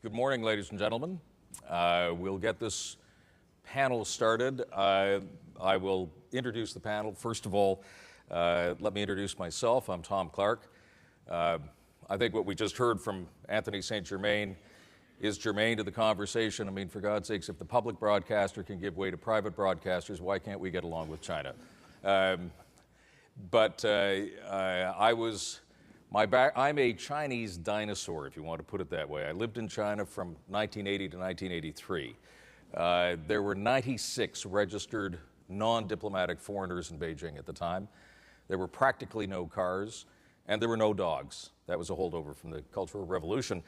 Good morning, ladies and gentlemen. We'll get this panel started. I will introduce the panel. First of all, let me introduce myself. I'm Tom Clark. I think what we just heard from Anthony St. Germain is germane to the conversation. I mean, for God's sakes, if the public broadcaster can give way to private broadcasters, why can't we get along with China? I'm a Chinese dinosaur, if you want to put it that way. I lived in China from 1980 to 1983. There were 96 registered non-diplomatic foreigners in Beijing at the time. There were practically no cars, and there were no dogs. That was a holdover from the Cultural Revolution.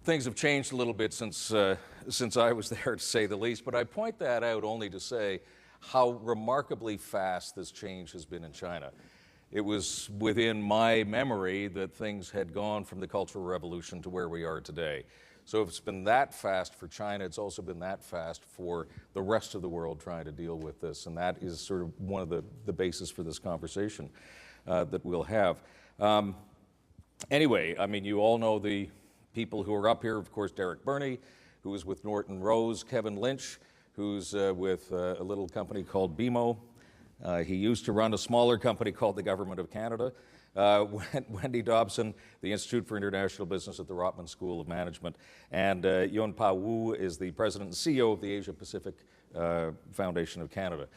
Things have changed a little bit since I was there, to say the least, but I point that out only to say how remarkably fast this change has been in China. It was within my memory that things had gone from the Cultural Revolution to where we are today. So if it's been that fast for China, it's also been that fast for the rest of the world trying to deal with this, and that is sort of one of the basis for this conversation that we'll have. Anyway, I mean, you all know the people who are up here. Of course, Burney, who is with Norton Rose, Kevin Lynch, who's with a little company called BMO. He used to run a smaller company called the Government of Canada. Wendy Dobson, the Institute for International Business at the Rotman School of Management. And Yuen is the President and CEO of the Asia Pacific Foundation of Canada.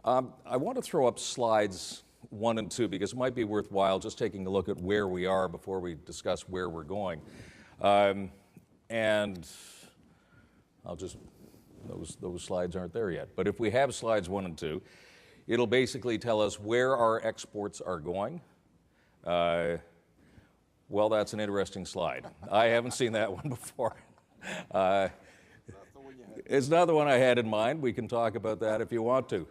I want to throw up slides 1 and 2 because it might be worthwhile just taking a look at where we are before we discuss where we're going. And I'll just, those slides aren't there yet. But if we have slides 1 and 2, it'll basically tell us where our exports are going. Well, that's an interesting slide. I haven't seen that one before. It's not the one I had in mind. We can talk about that if you want to.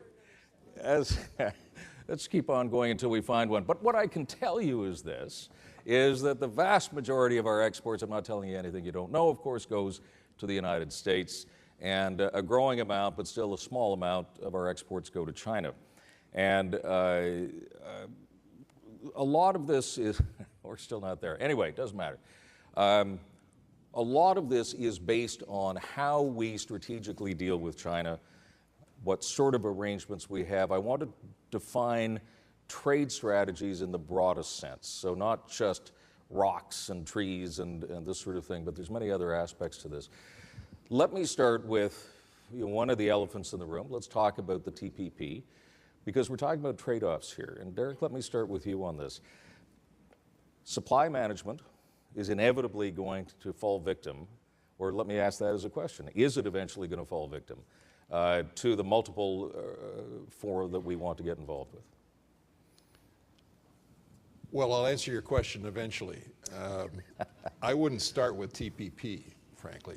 Let's keep on going until we find one. But what I can tell you is this, is that the vast majority of our exports, I'm not telling you anything you don't know, of course, goes to the United States. And a growing amount, but still a small amount of our exports go to China. And a lot of this is, we're still not there. Anyway, it doesn't matter. A lot of this is based on how we strategically deal with China, what sort of arrangements we have. I want to define trade strategies in the broadest sense. So not just rocks and trees and this sort of thing, but there's many other aspects to this. Let me start with one of the elephants in the room. Let's talk about the TPP, because we're talking about trade-offs here. And Derek, let me start with you on this. Supply management is inevitably going to fall victim, or let me ask that as a question, is it eventually going to fall victim to the multiple fora that we want to get involved with? Well, I'll answer your question eventually. I wouldn't start with TPP, frankly.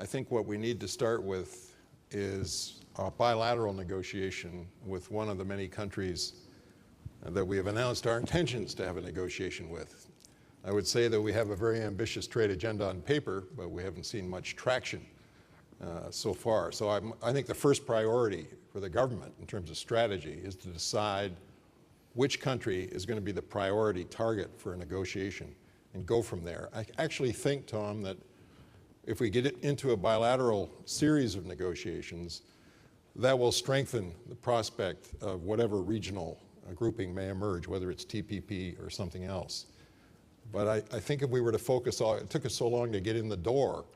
I think what we need to start with is a bilateral negotiation with one of the many countries that we have announced our intentions to have a negotiation with. I would say that we have a very ambitious trade agenda on paper, but we haven't seen much traction so far. So I think the first priority for the government in terms of strategy is to decide which country is going to be the priority target for a negotiation and go from there. I actually think, Tom, that if we get it into a bilateral series of negotiations, that will strengthen the prospect of whatever regional grouping may emerge, whether it's TPP or something else. But I think if we were to focus on, it took us so long to get in the door,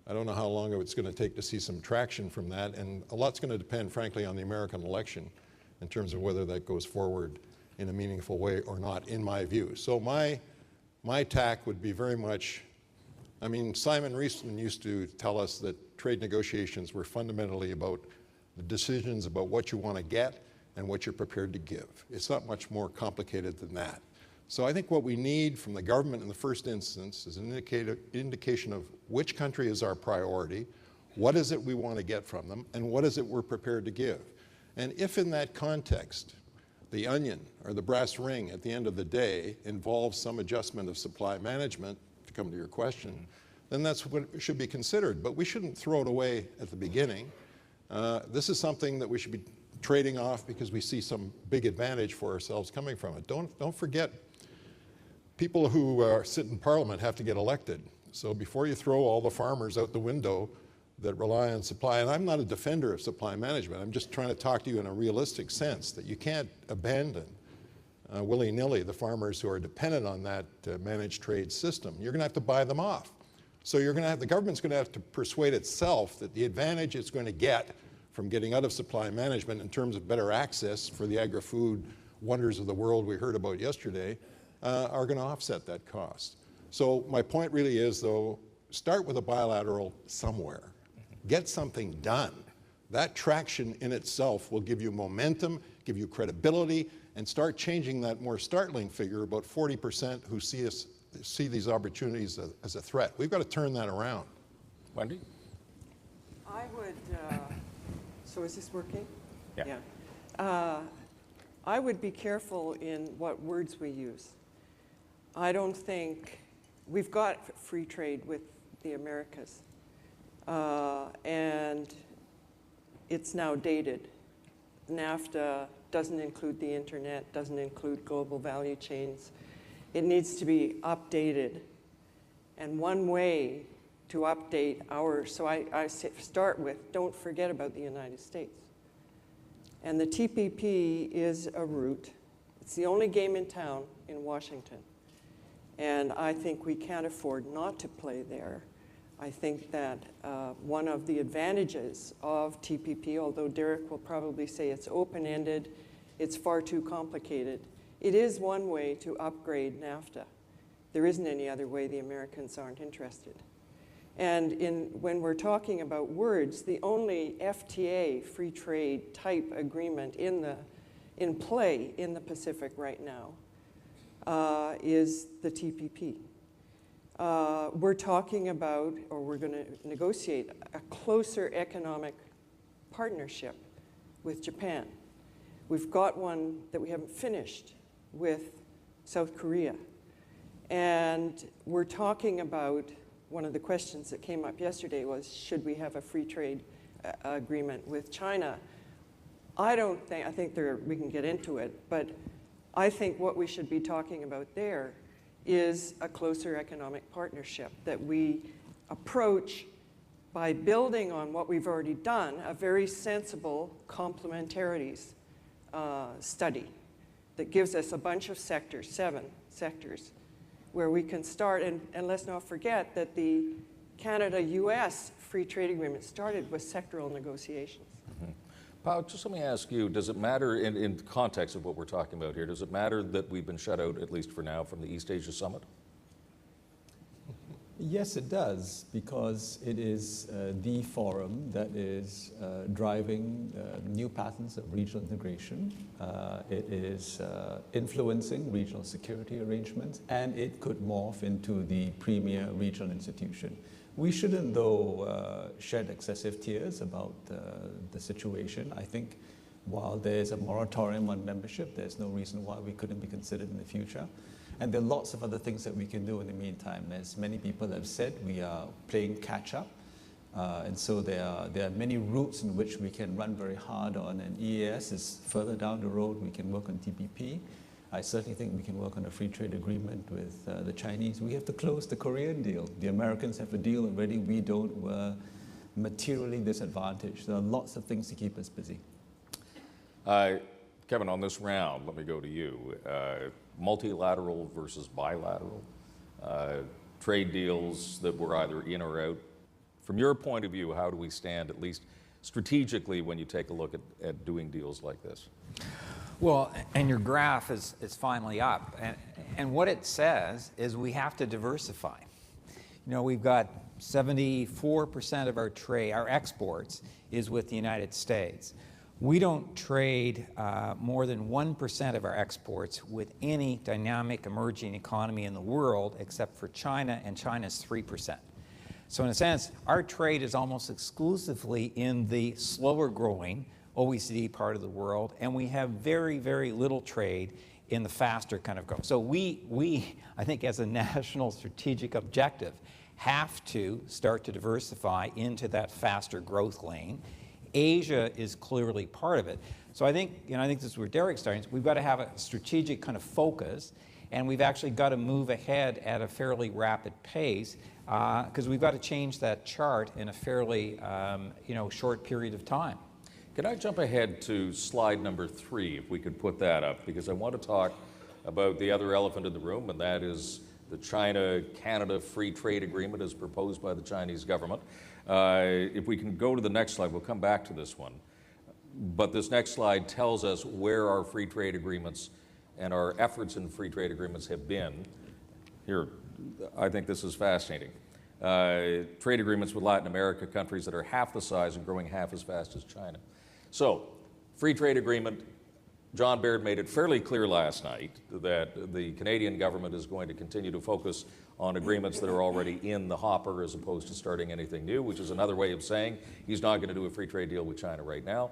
I don't know how long it's going to take to see some traction from that, and a lot's going to depend, frankly, on the American election in terms of whether that goes forward in a meaningful way or not, in my view. So my tack would be very much, I mean, Simon Reisman used to tell us that trade negotiations were fundamentally about the decisions about what you want to get and what you're prepared to give. It's not much more complicated than that. So I think what we need from the government in the first instance is an indication of which country is our priority, what is it we want to get from them, and what is it we're prepared to give. And if in that context, the onion or the brass ring at the end of the day involves some adjustment of supply management, to come to your question, then that's what should be considered. But we shouldn't throw it away at the beginning. This is something that we should be trading off because we see some big advantage for ourselves coming from it. Don't forget, people who sit in Parliament have to get elected. So before you throw all the farmers out the window that rely on supply, and I'm not a defender of supply management, I'm just trying to talk to you in a realistic sense that you can't abandon willy-nilly the farmers who are dependent on that managed trade system. You're going to have to buy them off. So you're going to have, the government's going to have to persuade itself that the advantage it's going to get from getting out of supply management in terms of better access for the agri-food wonders of the world we heard about yesterday are going to offset that cost. So my point really is, though, start with a bilateral somewhere. Get something done. That traction in itself will give you momentum, give you credibility, and start changing that more startling figure, about 40% who see these opportunities as a threat. We've got to turn that around. Wendy? I would, so is this working? Yeah. I would be careful in what words we use. I don't think, we've got free trade with the Americas, and it's now dated. NAFTA doesn't include the internet, doesn't include global value chains. It needs to be updated. And one way to update so I start with, don't forget about the United States. And the TPP is a route. It's the only game in town in Washington. And I think we can't afford not to play there. I think that one of the advantages of TPP, although Derek will probably say it's open-ended, it's far too complicated, it is one way to upgrade NAFTA. There isn't any other way. The Americans aren't interested. And when we're talking about words, the only FTA, free trade type agreement in play in the Pacific right now is the TPP. We're talking about, or we're going to negotiate, a closer economic partnership with Japan. We've got one that we haven't finished with South Korea. And we're talking about, one of the questions that came up yesterday was, should we have a free trade agreement with China? I think we can get into it, but I think what we should be talking about there is a closer economic partnership that we approach by building on what we've already done, a very sensible complementarities study that gives us a bunch of sectors, 7 sectors, where we can start, and let's not forget that the Canada-US free trade agreement started with sectoral negotiations. Mm-hmm. Pao, just let me ask you, does it matter, in context of what we're talking about here, does it matter that we've been shut out, at least for now, from the East Asia Summit? Yes, it does, because it is the forum that is driving new patterns of regional integration. It is influencing regional security arrangements, and it could morph into the premier regional institution. We shouldn't, though, shed excessive tears about the situation. I think while there's a moratorium on membership, there's no reason why we couldn't be considered in the future. And there are lots of other things that we can do in the meantime. As many people have said, we are playing catch-up. And so there are many routes in which we can run very hard on. And EAS is further down the road. We can work on TPP. I certainly think we can work on a free trade agreement with the Chinese. We have to close the Korean deal. The Americans have a deal already. We don't. We're materially disadvantaged. There are lots of things to keep us busy. Kevin, on this round, let me go to you. Multilateral versus bilateral, trade deals that were either in or out. From your point of view, how do we stand, at least strategically, when you take a look at doing deals like this? Well, and your graph is finally up. And what it says is we have to diversify. You know, we've got 74% of our trade, our exports, is with the United States. We don't trade more than 1% of our exports with any dynamic emerging economy in the world except for China, and China's 3%. So in a sense, our trade is almost exclusively in the slower growing OECD part of the world, and we have very, very little trade in the faster kind of growth. So we, I think as a national strategic objective, have to start to diversify into that faster growth lane. Asia is clearly part of it. So I think, I think this is where Derek's starting. We've got to have a strategic kind of focus, and we've actually got to move ahead at a fairly rapid pace because we've got to change that chart in a fairly short period of time. Can I jump ahead to slide number 3, if we could put that up, because I want to talk about the other elephant in the room, and that is the China-Canada Free Trade Agreement as proposed by the Chinese government. If we can go to the next slide, we'll come back to this one. But this next slide tells us where our free trade agreements and our efforts in free trade agreements have been. Here, I think this is fascinating. Trade agreements with Latin America, countries that are half the size and growing half as fast as China. So, free trade agreement, John Baird made it fairly clear last night that the Canadian government is going to continue to focus on agreements that are already in the hopper as opposed to starting anything new, which is another way of saying he's not going to do a free trade deal with China right now,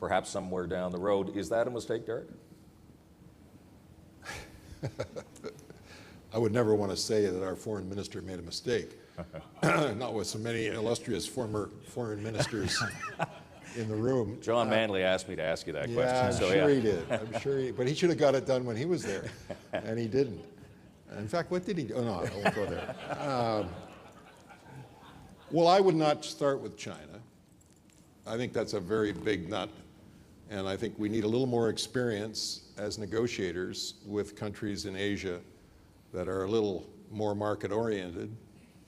perhaps somewhere down the road. Is that a mistake, Derek? I would never want to say that our foreign minister made a mistake. Not with so many illustrious former foreign ministers in the room. John Manley asked me to ask you that question. I'm sure he did. I'm sure but he should have got it done when he was there, and he didn't. In fact, what did he do? Oh, no, I won't go there. Well, I would not start with China. I think that's a very big nut, and I think we need a little more experience as negotiators with countries in Asia that are a little more market-oriented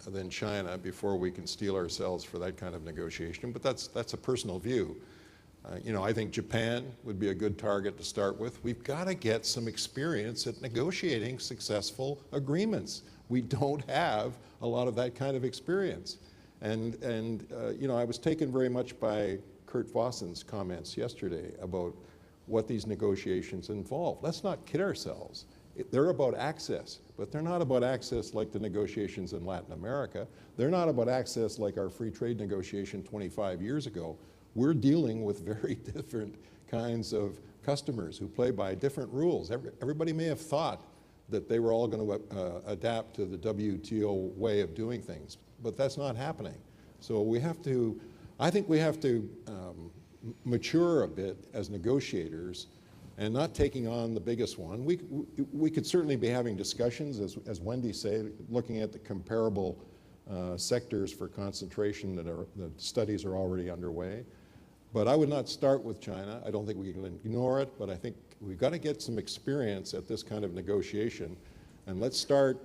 than China before we can steel ourselves for that kind of negotiation. But that's a personal view. I think Japan would be a good target to start with. We've got to get some experience at negotiating successful agreements. We don't have a lot of that kind of experience. And I was taken very much by Kurt Vossen's comments yesterday about what these negotiations involve. Let's not kid ourselves. They're about access, but they're not about access like the negotiations in Latin America. They're not about access like our free trade negotiation 25 years ago. We're dealing with very different kinds of customers who play by different rules. Everybody may have thought that they were all going to adapt to the WTO way of doing things, but that's not happening. So I think we have to mature a bit as negotiators and not taking on the biggest one. We could certainly be having discussions, as Wendy said, looking at the comparable sectors for concentration that studies are already underway. But I would not start with China. I don't think we can ignore it, but I think we've got to get some experience at this kind of negotiation. And let's start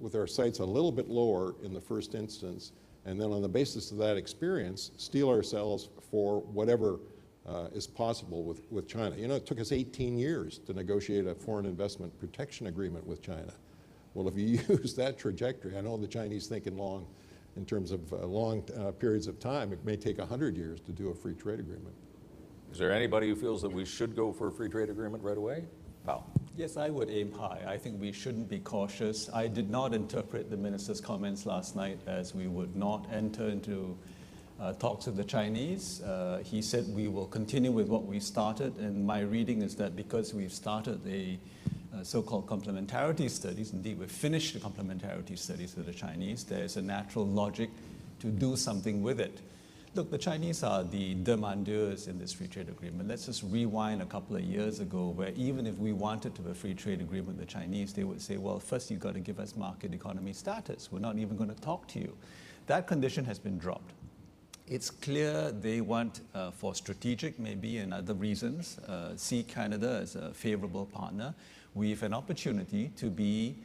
with our sights a little bit lower in the first instance, and then on the basis of that experience, steel ourselves for whatever is possible with China. It took us 18 years to negotiate a foreign investment protection agreement with China. Well, if you use that trajectory, I know the Chinese think in terms of long periods of time. It may take 100 years to do a free trade agreement. Is there anybody who feels that we should go for a free trade agreement right away? Powell. Yes, I would aim high. I think we shouldn't be cautious. I did not interpret the minister's comments last night as we would not enter into talks with the Chinese. He said we will continue with what we started, and my reading is that because we've started the so-called complementarity studies, indeed we've finished the complementarity studies with the Chinese, there's a natural logic to do something with it. Look, the Chinese are the demandeurs in this free trade agreement. Let's just rewind a couple of years ago where even if we wanted to have a free trade agreement with the Chinese, they would say, well, first you've got to give us market economy status. We're not even going to talk to you. That condition has been dropped. It's clear they want, for strategic maybe and other reasons, see Canada as a favorable partner. We have an opportunity to be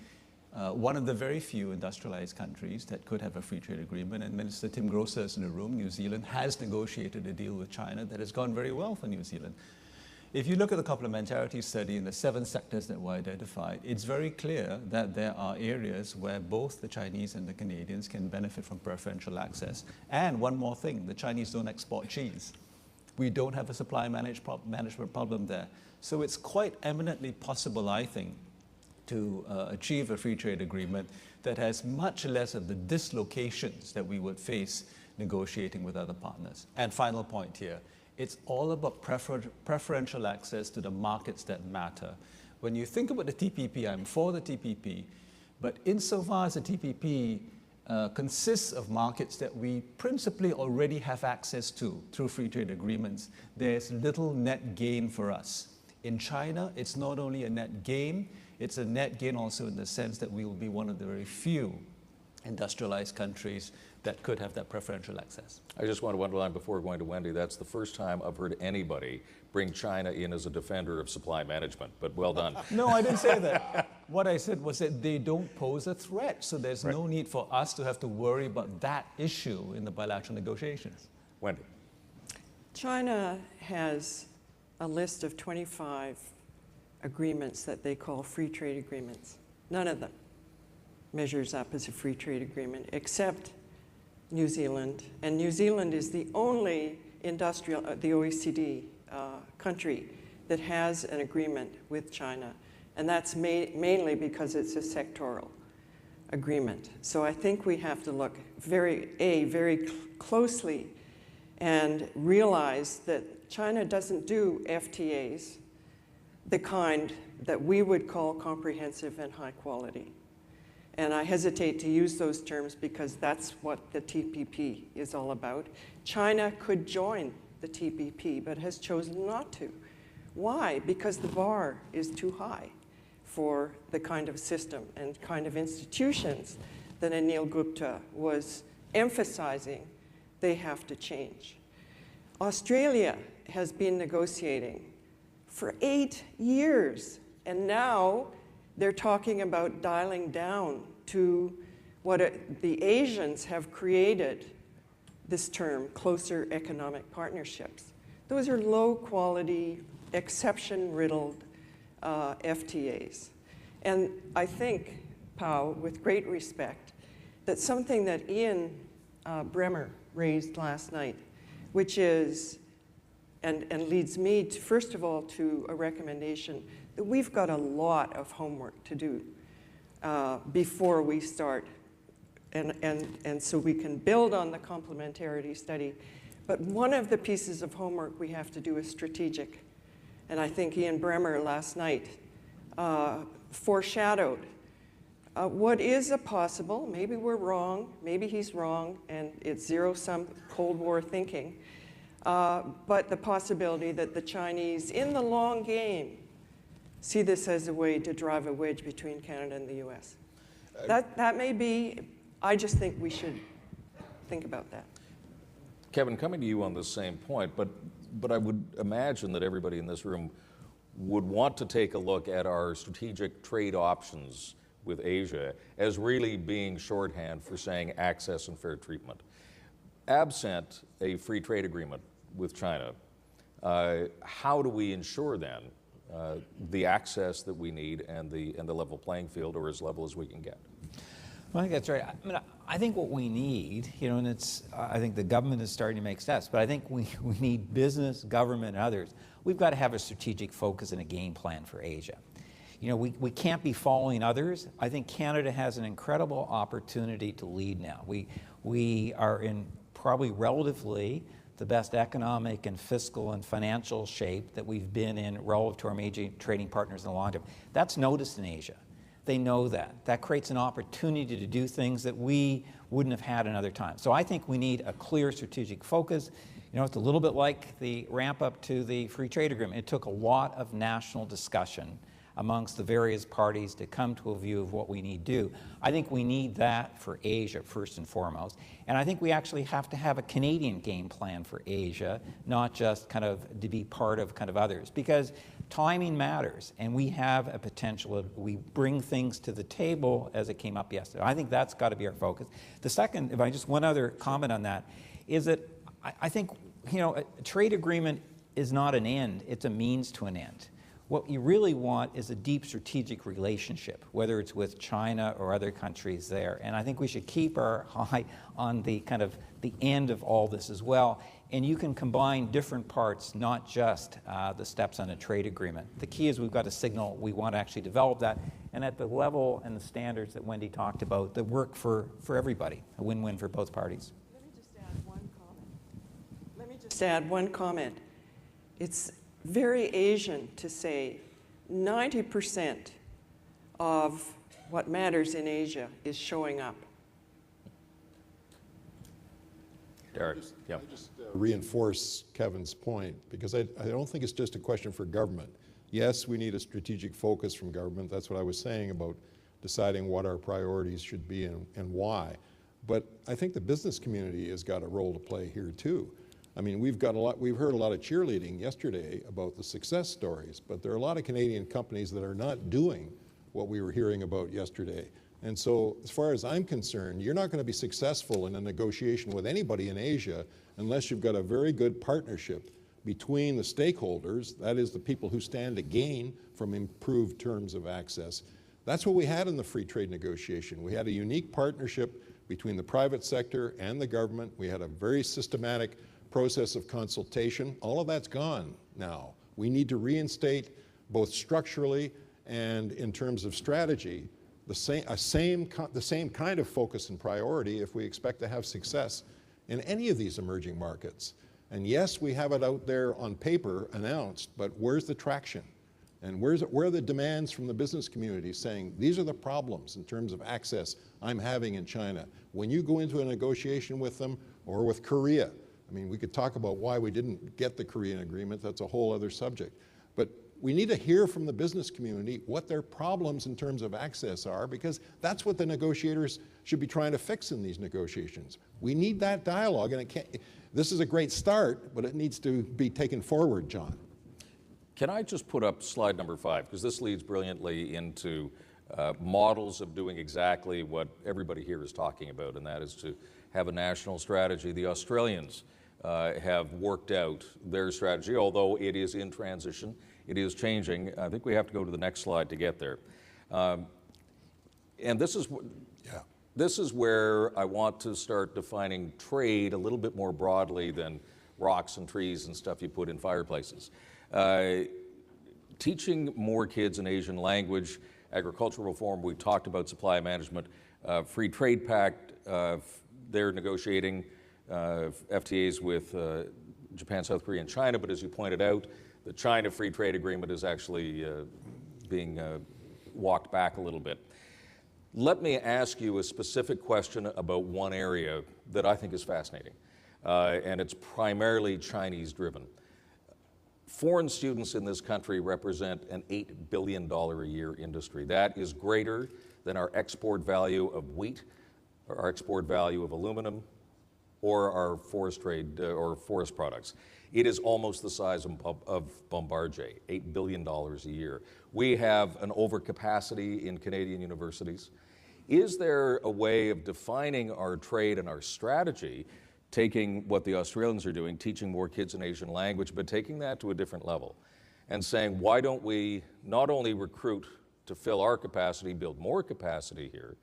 one of the very few industrialized countries that could have a free trade agreement, and Minister Tim Grosser is in the room. New Zealand has negotiated a deal with China that has gone very well for New Zealand. If you look at the complementarity study in the 7 sectors that were identified, it's very clear that there are areas where both the Chinese and the Canadians can benefit from preferential access. And one more thing, the Chinese don't export cheese. We don't have a supply management problem there. So it's quite eminently possible, I think, to achieve a free trade agreement that has much less of the dislocations that we would face negotiating with other partners. And final point here, it's all about preferential access to the markets that matter. When you think about the TPP, I'm for the TPP, but insofar as the TPP consists of markets that we principally already have access to through free trade agreements, there's little net gain for us. In China, it's not only a net gain, it's a net gain also in the sense that we will be one of the very few industrialized countries that could have that preferential access. I just want to underline before going to Wendy, that's the first time I've heard anybody bring China in as a defender of supply management, but well done. No, I didn't say that. What I said was that they don't pose a threat, so there's no need for us to have to worry about that issue in the bilateral negotiations. Wendy. China has a list of 25 agreements that they call free trade agreements. None of them measures up as a free trade agreement, except New Zealand. And New Zealand is the only the OECD country that has an agreement with China. And that's mainly because it's a sectoral agreement. So I think we have to look very closely and realize that China doesn't do FTAs, the kind that we would call comprehensive and high quality. And I hesitate to use those terms because that's what the TPP is all about. China could join the TPP, but has chosen not to. Why? Because the bar is too high for the kind of system and kind of institutions that Anil Gupta was emphasizing they have to change. Australia has been negotiating for 8 years, and now they're talking about dialing down to what the Asians have created, this term, closer economic partnerships. Those are low-quality, exception-riddled FTAs. And I think, Pao, with great respect, that something that Ian Bremmer raised last night, which is, and leads me, to, first of all, to a recommendation that we've got a lot of homework to do before we start, and so we can build on the complementarity study. But one of the pieces of homework we have to do is strategic. And I think Ian Bremmer last night foreshadowed what is a possible, maybe we're wrong, maybe he's wrong, and it's zero-sum Cold War thinking, but the possibility that the Chinese, in the long game, see this as a way to drive a wedge between Canada and the US. That may be, I just think we should think about that. Kevin, coming to you on the same point, but I would imagine that everybody in this room would want to take a look at our strategic trade options with Asia as really being shorthand for saying access and fair treatment. Absent a free trade agreement with China, how do we ensure then the access that we need and the level playing field, or as level as we can get? Well, I think that's right. I mean, I think what we need, and it's, I think the government is starting to make steps, but I think we need business, government, and others. We've got to have a strategic focus and a game plan for Asia. We can't be following others. I think Canada has an incredible opportunity to lead now. We are in probably relatively the best economic and fiscal and financial shape that we've been in relative to our major trading partners in the long term. That's noticed in Asia. They know that. That creates an opportunity to do things that we wouldn't have had another time. So I think we need a clear strategic focus. It's a little bit like the ramp up to the free trade agreement. It took a lot of national discussion amongst the various parties to come to a view of what we need to do. I think we need that for Asia first and foremost. And I think we actually have to have a Canadian game plan for Asia, not just kind of to be part of kind of others, because timing matters, and we have a potential of, we bring things to the table as it came up yesterday. I think that's got to be our focus. The second, if I just one other comment on that, is that I think, a trade agreement is not an end, it's a means to an end. What you really want is a deep strategic relationship, whether it's with China or other countries there. And I think we should keep our eye on the kind of the end of all this as well. And you can combine different parts, not just the steps on a trade agreement. The key is we've got to signal we want to actually develop that, and at the level and the standards that Wendy talked about that work for everybody, a win-win for both parties. Let me just add one comment. It's very Asian to say 90% of what matters in Asia is showing up. Derek, yeah. I just reinforce Kevin's point, because I don't think it's just a question for government. Yes, we need a strategic focus from government. That's what I was saying about deciding what our priorities should be and why. But I think the business community has got a role to play here too. I mean, we've heard a lot of cheerleading yesterday about the success stories, but there are a lot of Canadian companies that are not doing what we were hearing about yesterday. And so, as far as I'm concerned, you're not going to be successful in a negotiation with anybody in Asia unless you've got a very good partnership between the stakeholders, that is the people who stand to gain from improved terms of access. That's what we had in the free trade negotiation. We had a unique partnership between the private sector and the government. We had a very systematic process of consultation. All of that's gone now. We need to reinstate, both structurally and in terms of strategy, the same kind of focus and priority if we expect to have success in any of these emerging markets. And yes, we have it out there on paper announced, but where's the traction? And where are the demands from the business community saying, these are the problems in terms of access I'm having in China? When you go into a negotiation with them, or with Korea, I mean, we could talk about why we didn't get the Korean agreement, that's a whole other subject. But we need to hear from the business community what their problems in terms of access are, because that's what the negotiators should be trying to fix in these negotiations. We need that dialogue, and this is a great start, but it needs to be taken forward, John. Can I just put up slide number 5, because this leads brilliantly into models of doing exactly what everybody here is talking about, and that is to have a national strategy. The Australians have worked out their strategy, although it is in transition. It is changing. I think we have to go to the next slide to get there. And this is where I want to start defining trade a little bit more broadly than rocks and trees and stuff you put in fireplaces. Teaching more kids an Asian language, agricultural reform, we talked about supply management, free trade pact, they're negotiating FTAs with Japan, South Korea, and China, but as you pointed out, the China Free Trade Agreement is actually being walked back a little bit. Let me ask you a specific question about one area that I think is fascinating, and it's primarily Chinese-driven. Foreign students in this country represent an $8 billion a year industry. That is greater than our export value of wheat, or our export value of aluminum, or our forest trade or forest products. It is almost the size of Bombardier, $8 billion a year. We have an overcapacity in Canadian universities. Is there a way of defining our trade and our strategy, taking what the Australians are doing, teaching more kids an Asian language, but taking that to a different level and saying, why don't we not only recruit to fill our capacity, build more capacity here,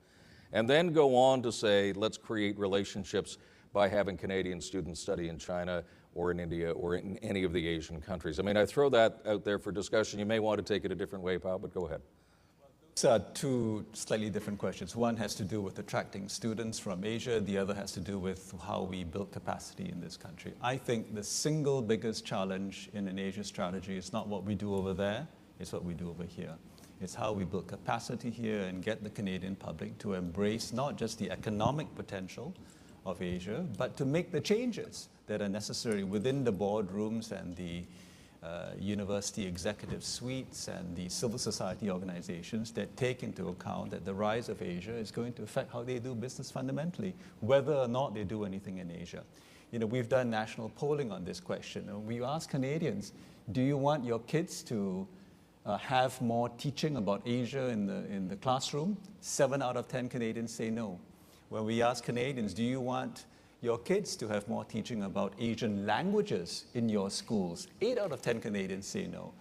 and then go on to say, let's create relationships by having Canadian students study in China or in India or in any of the Asian countries. I mean, I throw that out there for discussion. You may want to take it a different way, Pao, but go ahead. These are two slightly different questions. One has to do with attracting students from Asia. The other has to do with how we build capacity in this country. I think the single biggest challenge in an Asia strategy is not what we do over there, it's what we do over here. It's how we build capacity here and get the Canadian public to embrace not just the economic potential of Asia, but to make the changes that are necessary within the boardrooms and the university executive suites and the civil society organizations that take into account that the rise of Asia is going to affect how they do business fundamentally, whether or not they do anything in Asia. You know, we've done national polling on this question, and we ask Canadians, do you want your kids to have more teaching about Asia in the classroom? 7 out of 10 Canadians say no. When we ask Canadians, do you want your kids to have more teaching about Asian languages in your schools? 8 out of 10 Canadians say no.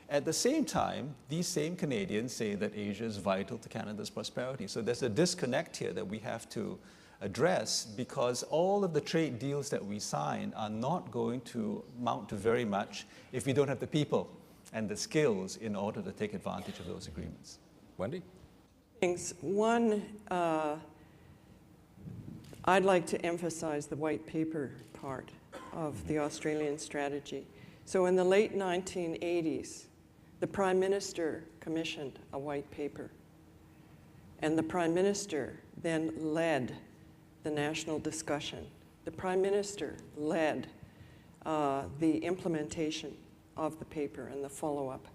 At the same time, these same Canadians say that Asia is vital to Canada's prosperity. So there's a disconnect here that we have to address, because all of the trade deals that we sign are not going to amount to very much if we don't have the people and the skills in order to take advantage of those agreements. Wendy? Thanks. One, I'd like to emphasize the white paper part of the Australian strategy. So in the late 1980s, the Prime Minister commissioned a white paper. And the Prime Minister then led the national discussion. The Prime Minister led the implementation of the paper and the follow-up.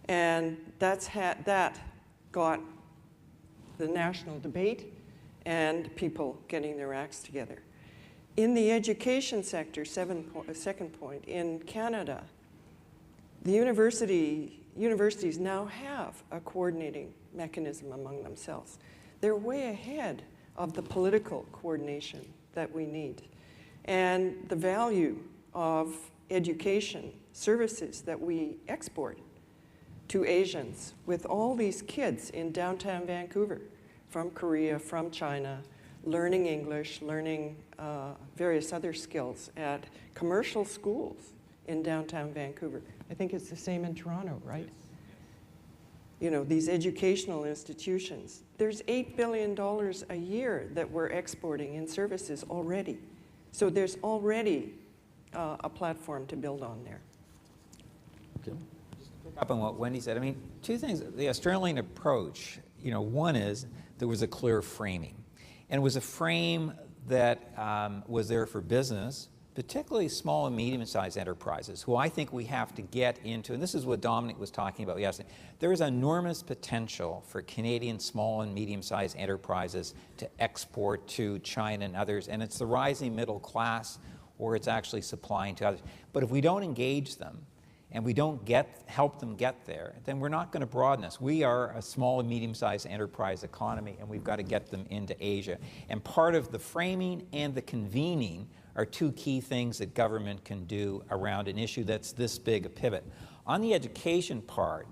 And that got the national debate and people getting their acts together. In the education sector, second point, in Canada, the universities now have a coordinating mechanism among themselves. They're way ahead of the political coordination that we need. And the value of education services that we export to Asians, with all these kids in downtown Vancouver, from Korea, from China, learning English, learning various other skills at commercial schools in downtown Vancouver. I think it's the same in Toronto, right? You know, these educational institutions. There's $8 billion a year that we're exporting in services already. So there's already a platform to build on there. Okay. Just to pick up on what Wendy said, I mean, two things. The Australian approach, you know, one is there was a clear framing. And it was a frame that was there for business, particularly small and medium-sized enterprises, who I think we have to get into, and this is what Dominic was talking about yesterday. There is enormous potential for Canadian small and medium-sized enterprises to export to China and others, and it's the rising middle class or it's actually supplying to others. But if we don't engage them and we don't help them get there, then we're not going to broaden this. We are a small and medium-sized enterprise economy, and we've got to get them into Asia. And part of the framing and the convening are two key things that government can do around an issue that's this big a pivot. On the education part,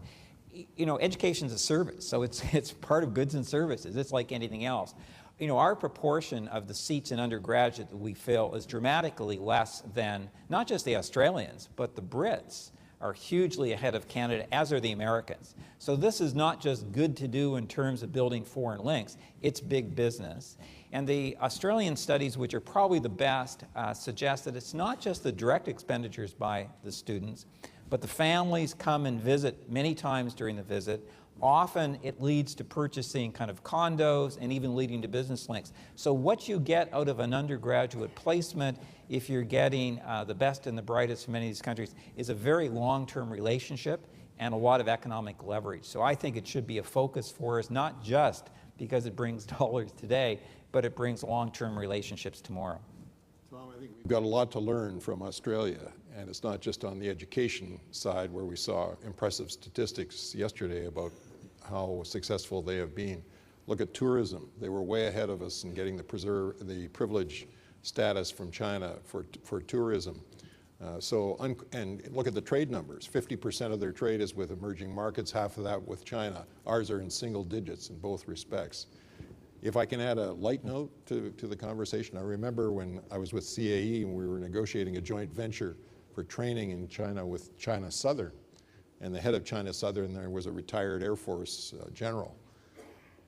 you know, education's a service, so it's part of goods and services. It's like anything else. You know, our proportion of the seats in undergraduate that we fill is dramatically less than not just the Australians, but the Brits are hugely ahead of Canada, as are the Americans. So this is not just good to do in terms of building foreign links, it's big business. And the Australian studies, which are probably the best, suggest that it's not just the direct expenditures by the students, but the families come and visit many times during the visit. Often it leads to purchasing kind of condos and even leading to business links. So what you get out of an undergraduate placement, if you're getting the best and the brightest from many of these countries, is a very long-term relationship and a lot of economic leverage. So I think it should be a focus for us, not just because it brings dollars today, but it brings long-term relationships tomorrow. Tom, I think we've got a lot to learn from Australia, and it's not just on the education side where we saw impressive statistics yesterday about how successful they have been. Look at tourism. They were way ahead of us in getting the privilege status from China for tourism. And look at the trade numbers. 50% of their trade is with emerging markets, half of that with China. Ours are in single digits in both respects. If I can add a light note to the conversation, I remember when I was with CAE and we were negotiating a joint venture for training in China with China Southern. And the head of China Southern there was a retired Air Force general.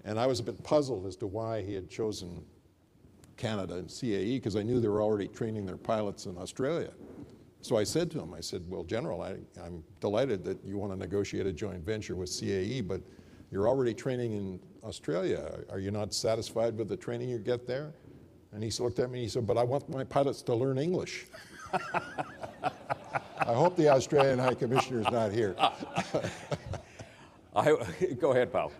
And I was a bit puzzled as to why he had chosen Canada and CAE, because I knew they were already training their pilots in Australia. So I said to him, I said, well, General, I'm delighted that you want to negotiate a joint venture with CAE, but you're already training in Australia. Are you not satisfied with the training you get there? And he looked at me and he said, but I want my pilots to learn English. I hope the Australian High Commissioner is not here. Go ahead, Paul.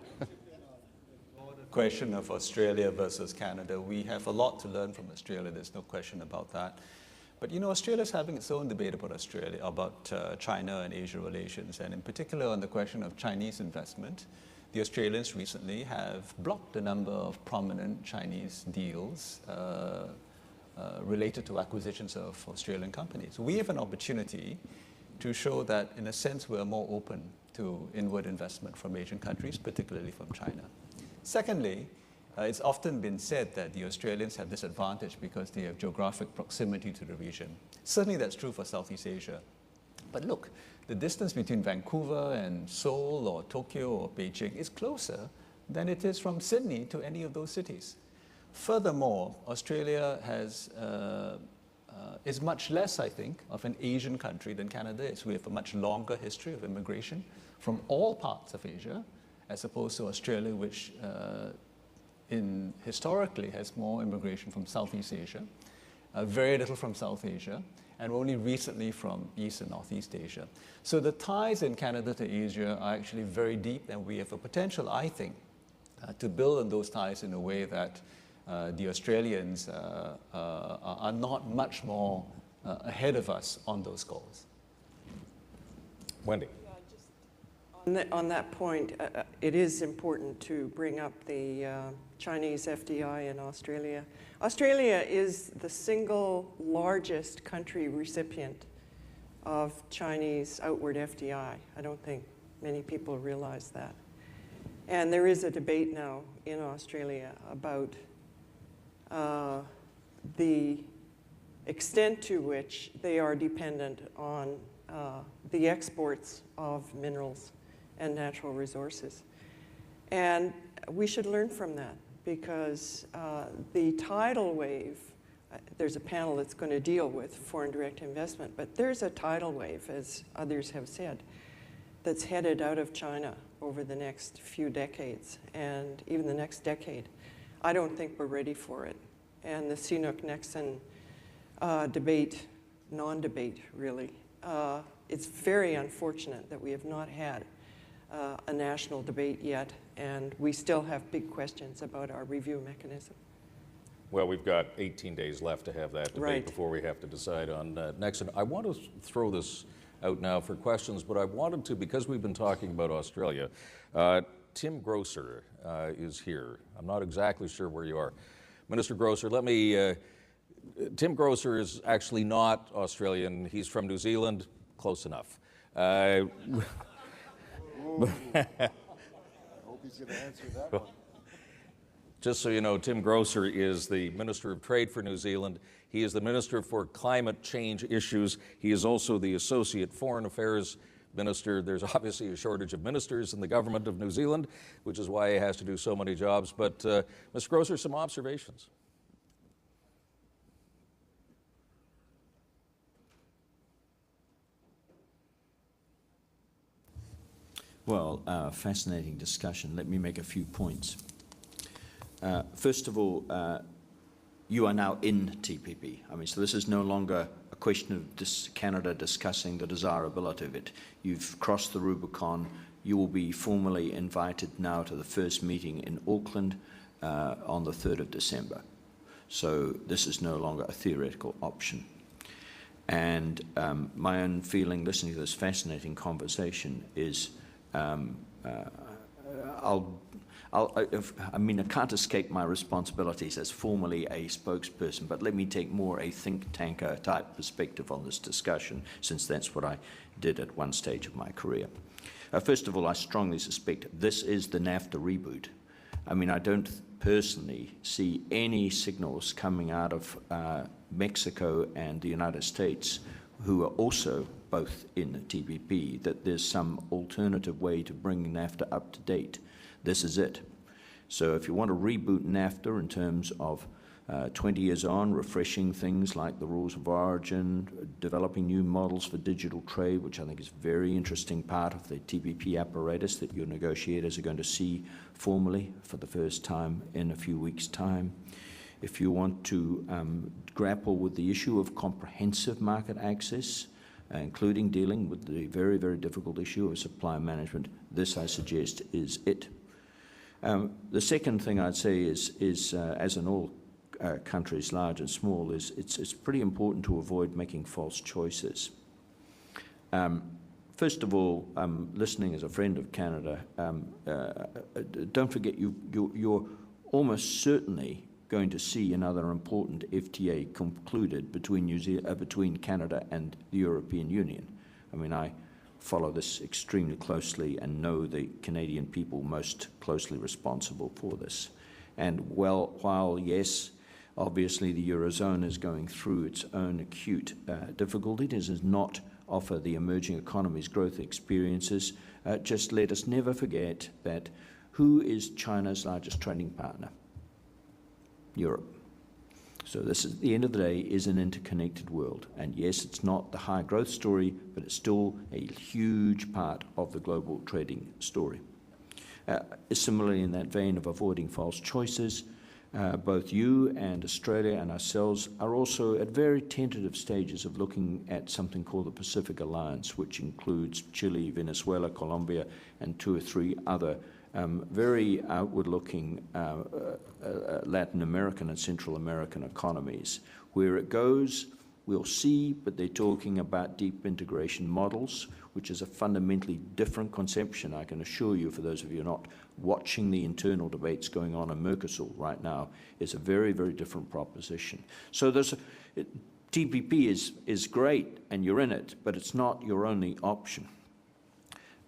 Question of Australia versus Canada. We have a lot to learn from Australia, there's no question about that. But you know, Australia's having its own debate about Australia, about China and Asia relations, and in particular on the question of Chinese investment. The Australians recently have blocked a number of prominent Chinese deals related to acquisitions of Australian companies. We have an opportunity to show that, in a sense, we're more open to inward investment from Asian countries, particularly from China. Secondly, it's often been said that the Australians have this advantage because they have geographic proximity to the region. Certainly that's true for Southeast Asia. But look, the distance between Vancouver and Seoul or Tokyo or Beijing is closer than it is from Sydney to any of those cities. Furthermore, Australia is much less, I think, of an Asian country than Canada is. We have a much longer history of immigration from all parts of Asia, as opposed to Australia, which historically has more immigration from Southeast Asia, very little from South Asia, and only recently from East and Northeast Asia. So the ties in Canada to Asia are actually very deep, and we have a potential, I think, to build on those ties in a way that the Australians are not much more ahead of us on those goals. Wendy. On that point, it is important to bring up the Chinese FDI in Australia. Australia is the single largest country recipient of Chinese outward FDI. I don't think many people realize that. And there is a debate now in Australia about the extent to which they are dependent on the exports of minerals and natural resources. And we should learn from that, because the tidal wave, there's a panel that's going to deal with foreign direct investment, but there's a tidal wave, as others have said, that's headed out of China over the next few decades, and even the next decade. I don't think we're ready for it. And the Sihanouk-Nixon debate, non-debate really, it's very unfortunate that we have not had a national debate yet, and we still have big questions about our review mechanism. Well, we've got 18 days left to have that debate Right. before we have to decide on Nixon. I want to throw this out now for questions, but I wanted to, because we've been talking about Australia, Tim Grosser is here. I'm not exactly sure where you are. Minister Grosser, let me, Tim Grosser is actually not Australian. He's from New Zealand. Close enough. I hope he's going to answer that one. Just so you know, Tim Grosser is the Minister of Trade for New Zealand. He is the Minister for Climate Change Issues. He is also the Associate Foreign Affairs Minister. There's obviously a shortage of ministers in the government of New Zealand, which is why he has to do so many jobs. But Mr. Grosser, some observations. Well, fascinating discussion. Let me make a few points. First of all, you are now in TPP. I mean, so this is no longer a question of Canada discussing the desirability of it. You've crossed the Rubicon. You will be formally invited now to the first meeting in Auckland on the 3rd of December. So this is no longer a theoretical option. And my own feeling listening to this fascinating conversation is I mean, I can't escape my responsibilities as formally a spokesperson, but let me take more a think tanker type perspective on this discussion, since that's what I did at one stage of my career. First of all, I strongly suspect this is the NAFTA reboot. I mean, I don't personally see any signals coming out of Mexico and the United States, who are also both in the TPP, that there's some alternative way to bring NAFTA up to date. This is it. So if you want to reboot NAFTA in terms of 20 years on, refreshing things like the rules of origin, developing new models for digital trade, which I think is a very interesting part of the TPP apparatus that your negotiators are going to see formally for the first time in a few weeks' time. If you want to grapple with the issue of comprehensive market access, including dealing with the very, very difficult issue of supply management, this, I suggest, is it. The second thing I'd say is as in all countries, large and small, is it's pretty important to avoid making false choices. First of all, listening as a friend of Canada, don't forget you're almost certainly going to see another important FTA concluded between Canada and the European Union. I mean, I follow this extremely closely and know the Canadian people most closely responsible for this. And while yes, obviously the Eurozone is going through its own acute difficulty, it does not offer the emerging economies growth experiences. Just let us never forget that who is China's largest trading partner? Europe. So this, at the end of the day, is an interconnected world. And yes, it's not the high growth story, but it's still a huge part of the global trading story. Similarly, in that vein of avoiding false choices, both you and Australia and ourselves are also at very tentative stages of looking at something called the Pacific Alliance, which includes Chile, Venezuela, Colombia, and 2 or 3 other very outward-looking Latin American and Central American economies. Where it goes, we'll see, but they're talking about deep integration models, which is a fundamentally different conception, I can assure you, for those of you not watching the internal debates going on in Mercosur right now. It's a very, very different proposition. So TPP is great, and you're in it, but it's not your only option.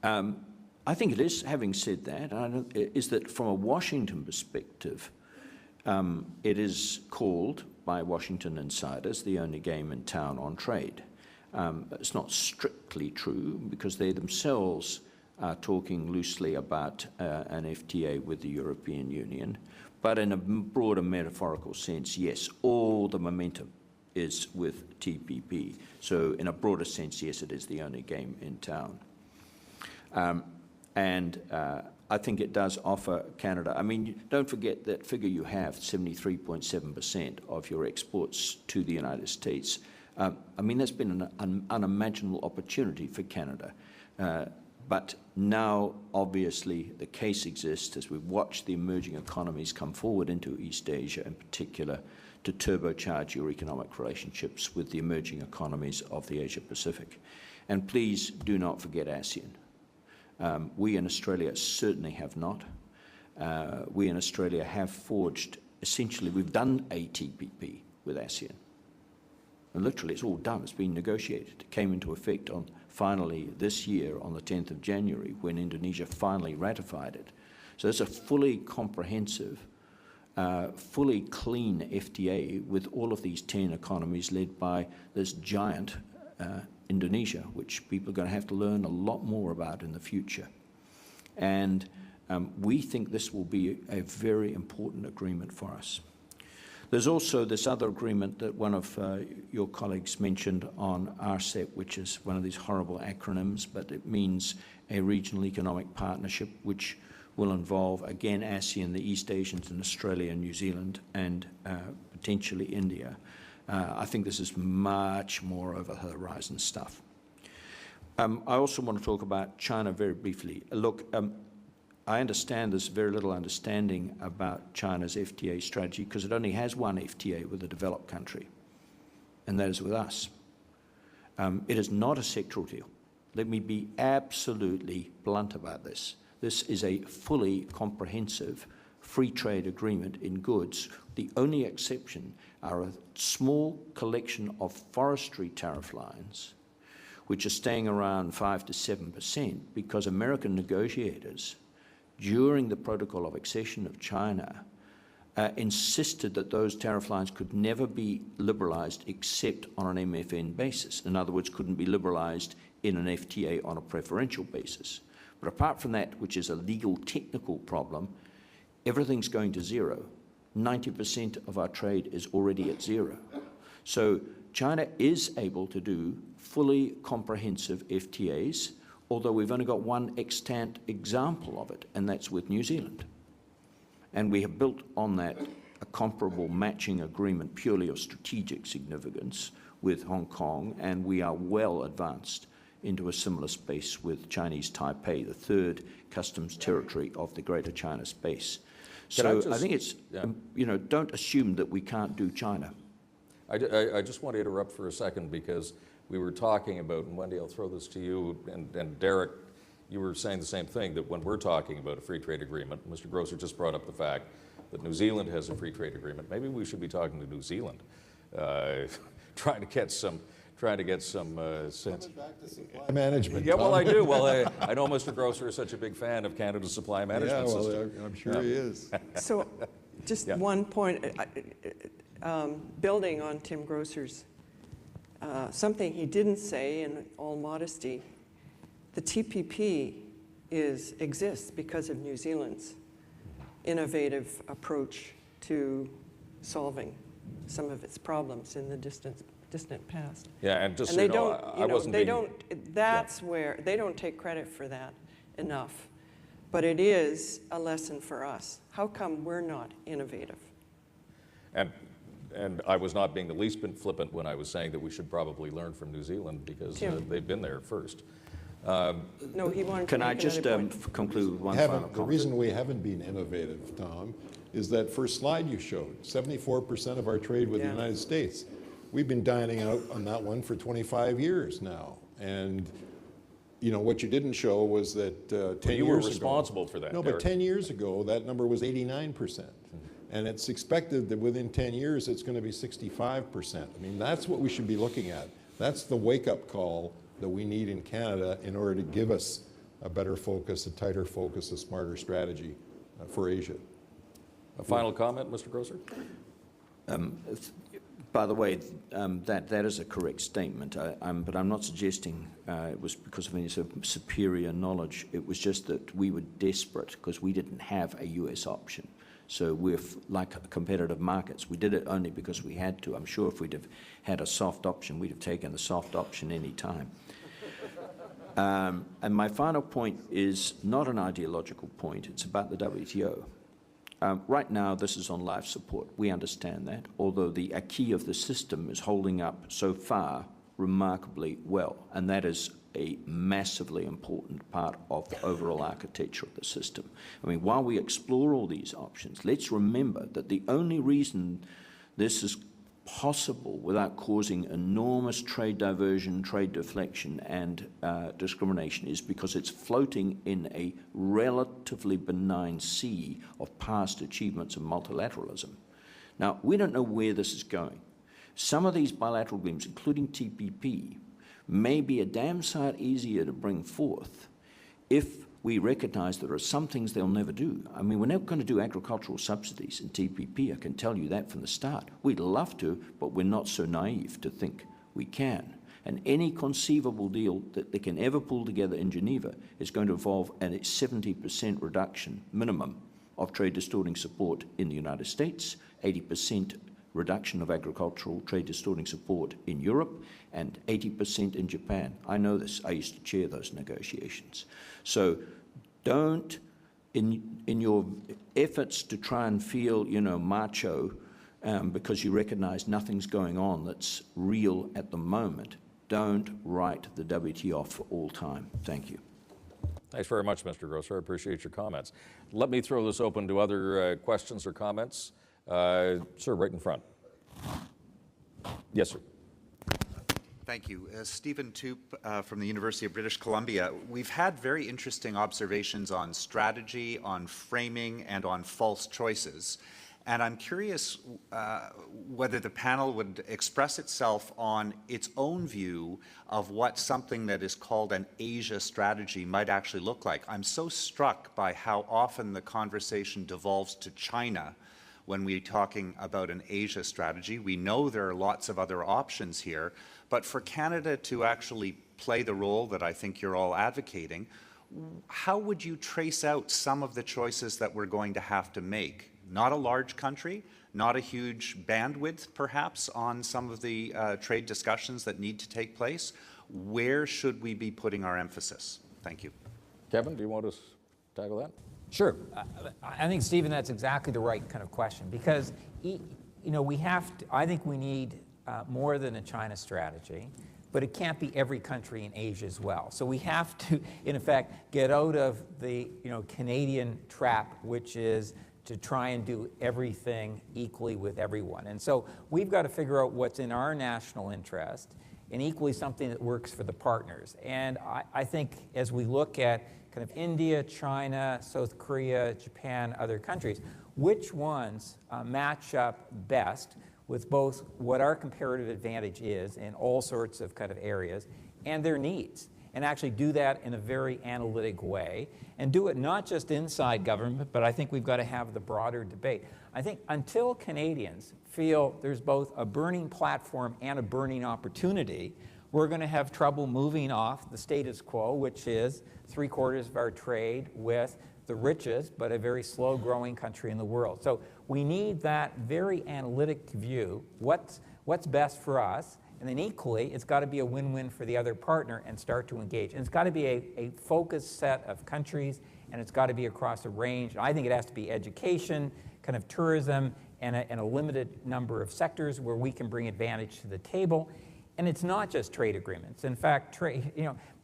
I think it is, having said that, is that from a Washington perspective, it is called by Washington insiders the only game in town on trade. It's not strictly true, because they themselves are talking loosely about an FTA with the European Union. But in a broader metaphorical sense, yes, all the momentum is with TPP. So in a broader sense, yes, it is the only game in town. I think it does offer Canada, I mean, don't forget that figure you have, 73.7% of your exports to the United States. I mean, that's been an unimaginable opportunity for Canada. But now, obviously, the case exists as we watch the emerging economies come forward into East Asia in particular to turbocharge your economic relationships with the emerging economies of the Asia-Pacific. And please do not forget ASEAN. We in Australia certainly have not. We in Australia have forged, essentially, we've done a TPP with ASEAN. And literally, it's all done. It's been negotiated. It came into effect finally this year on the 10th of January when Indonesia finally ratified it. So it's a fully comprehensive, fully clean FTA with all of these 10 economies led by this giant Indonesia, which people are going to have to learn a lot more about in the future. And we think this will be a very important agreement for us. There's also this other agreement that one of your colleagues mentioned on RCEP, which is one of these horrible acronyms, but it means a regional economic partnership, which will involve, again, ASEAN, the East Asians, and Australia and New Zealand, and potentially India. I think this is much more over the horizon stuff. I also want to talk about China very briefly. Look, I understand there's very little understanding about China's FTA strategy because it only has one FTA with a developed country, and that is with us. It is not a sectoral deal. Let me be absolutely blunt about this. This is a fully comprehensive free trade agreement in goods. The only exception are a small collection of forestry tariff lines, which are staying around 5 to 7% because American negotiators, during the protocol of accession of China, insisted that those tariff lines could never be liberalized except on an MFN basis. In other words, couldn't be liberalized in an FTA on a preferential basis. But apart from that, which is a legal technical problem, everything's going to zero. 90% of our trade is already at zero. So China is able to do fully comprehensive FTAs, although we've only got one extant example of it, and that's with New Zealand. And we have built on that a comparable matching agreement purely of strategic significance with Hong Kong, and we are well advanced into a similar space with Chinese Taipei, the third customs territory of the Greater China space. So I think it's, you know, don't assume that we can't do China. I just want to interrupt for a second because we were talking about, and Wendy, I'll throw this to you, and Derek, you were saying the same thing, that when we're talking about a free trade agreement, Mr. Grosser just brought up the fact that New Zealand has a free trade agreement. Maybe we should be talking to New Zealand, trying to get some sense. Back to supply management. Yeah, well, I do. Well, I know Mr. Grosser is such a big fan of Canada's supply management system. I'm sure he is. So just one point, building on Tim Grosser's, something he didn't say in all modesty, the TPP exists because of New Zealand's innovative approach to solving some of its problems in the distant past. Yeah, and just and so they you know, don't, I wasn't they being, don't. That's where they don't take credit for that enough, but it is a lesson for us. How come we're not innovative? And I was not being the least bit flippant when I was saying that we should probably learn from New Zealand because they've been there first. No, he wanted to Can I make just another point. conclude with one final comment? The reason we haven't been innovative, Tom, is that first slide you showed, 74% of our trade with the Yeah. United States. We've been dining out on that one for 25 years now. And, you know, what you didn't show was that 10 you years were ago. responsible for that, No, Derek. but 10 years ago, that number was 89%. And it's expected that within 10 years, it's going to be 65%. I mean, that's what we should be looking at. That's the wake-up call that we need in Canada in order to give us a better focus, a tighter focus, a smarter strategy for Asia. A final comment, Mr. Grosser? By the way, that is a correct statement, but I'm not suggesting it was because of any sort of superior knowledge. It was just that we were desperate because we didn't have a US option. So we're like competitive markets. We did it only because we had to. I'm sure if we'd have had a soft option, we'd have taken the soft option any time. And my final point is not an ideological point. It's about the WTO. Right now, this is on life support. We understand that, although the acquis of the system is holding up so far remarkably well, and that is a massively important part of the overall architecture of the system. I mean, while we explore all these options, let's remember that the only reason this is possible without causing enormous trade diversion, trade deflection, and discrimination is because it's floating in a relatively benign sea of past achievements of multilateralism. Now, we don't know where this is going. Some of these bilateral agreements, including TPP, may be a damn sight easier to bring forth if we recognize there are some things they'll never do. I mean, we're never going to do agricultural subsidies in TPP, I can tell you that from the start. We'd love to, but we're not so naive to think we can. And any conceivable deal that they can ever pull together in Geneva is going to involve a 70% reduction minimum of trade distorting support in the United States, 80% reduction of agricultural trade distorting support in Europe, and 80% in Japan. I know this. I used to chair those negotiations. So don't, in your efforts to try and feel, you know, macho because you recognize nothing's going on that's real at the moment, don't write the WTO off for all time. Thank you. Thanks very much, Mr. Grosser. I appreciate your comments. Let me throw this open to other questions or comments. Sir, right in front. Yes, sir. Thank you. Stephen Toop from the University of British Columbia. We've had very interesting observations on strategy, on framing, and on false choices. And I'm curious whether the panel would express itself on its own view of what something that is called an Asia strategy might actually look like. I'm so struck by how often the conversation devolves to China when we're talking about an Asia strategy. We know there are lots of other options here, but for Canada to actually play the role that I think you're all advocating, how would you trace out some of the choices that we're going to have to make? Not a large country, not a huge bandwidth, perhaps, on some of the trade discussions that need to take place. Where should we be putting our emphasis? Thank you. Kevin, do you want to tackle that? Sure. I think, Stephen, that's exactly the right kind of question, because, you know, we have to, I think we need more than a China strategy, but it can't be every country in Asia as well. So we have to, in effect, get out of the, you know, Canadian trap, which is to try and do everything equally with everyone. And so we've got to figure out what's in our national interest and equally something that works for the partners. And I think as we look at kind of India, China, South Korea, Japan, other countries, which ones match up best with both what our comparative advantage is in all sorts of kind of areas and their needs, and actually do that in a very analytic way, and do it not just inside government, but I think we've got to have the broader debate. I think until Canadians feel there's both a burning platform and a burning opportunity, we're going to have trouble moving off the status quo, which is 3/4 of our trade with the richest but a very slow-growing country in the world. So we need that very analytic view, what's best for us, and then equally, it's got to be a win-win for the other partner and start to engage. And it's got to be a focused set of countries, and it's got to be across a range. I think it has to be education, kind of tourism, and a limited number of sectors where we can bring advantage to the table. And it's not just trade agreements. In fact,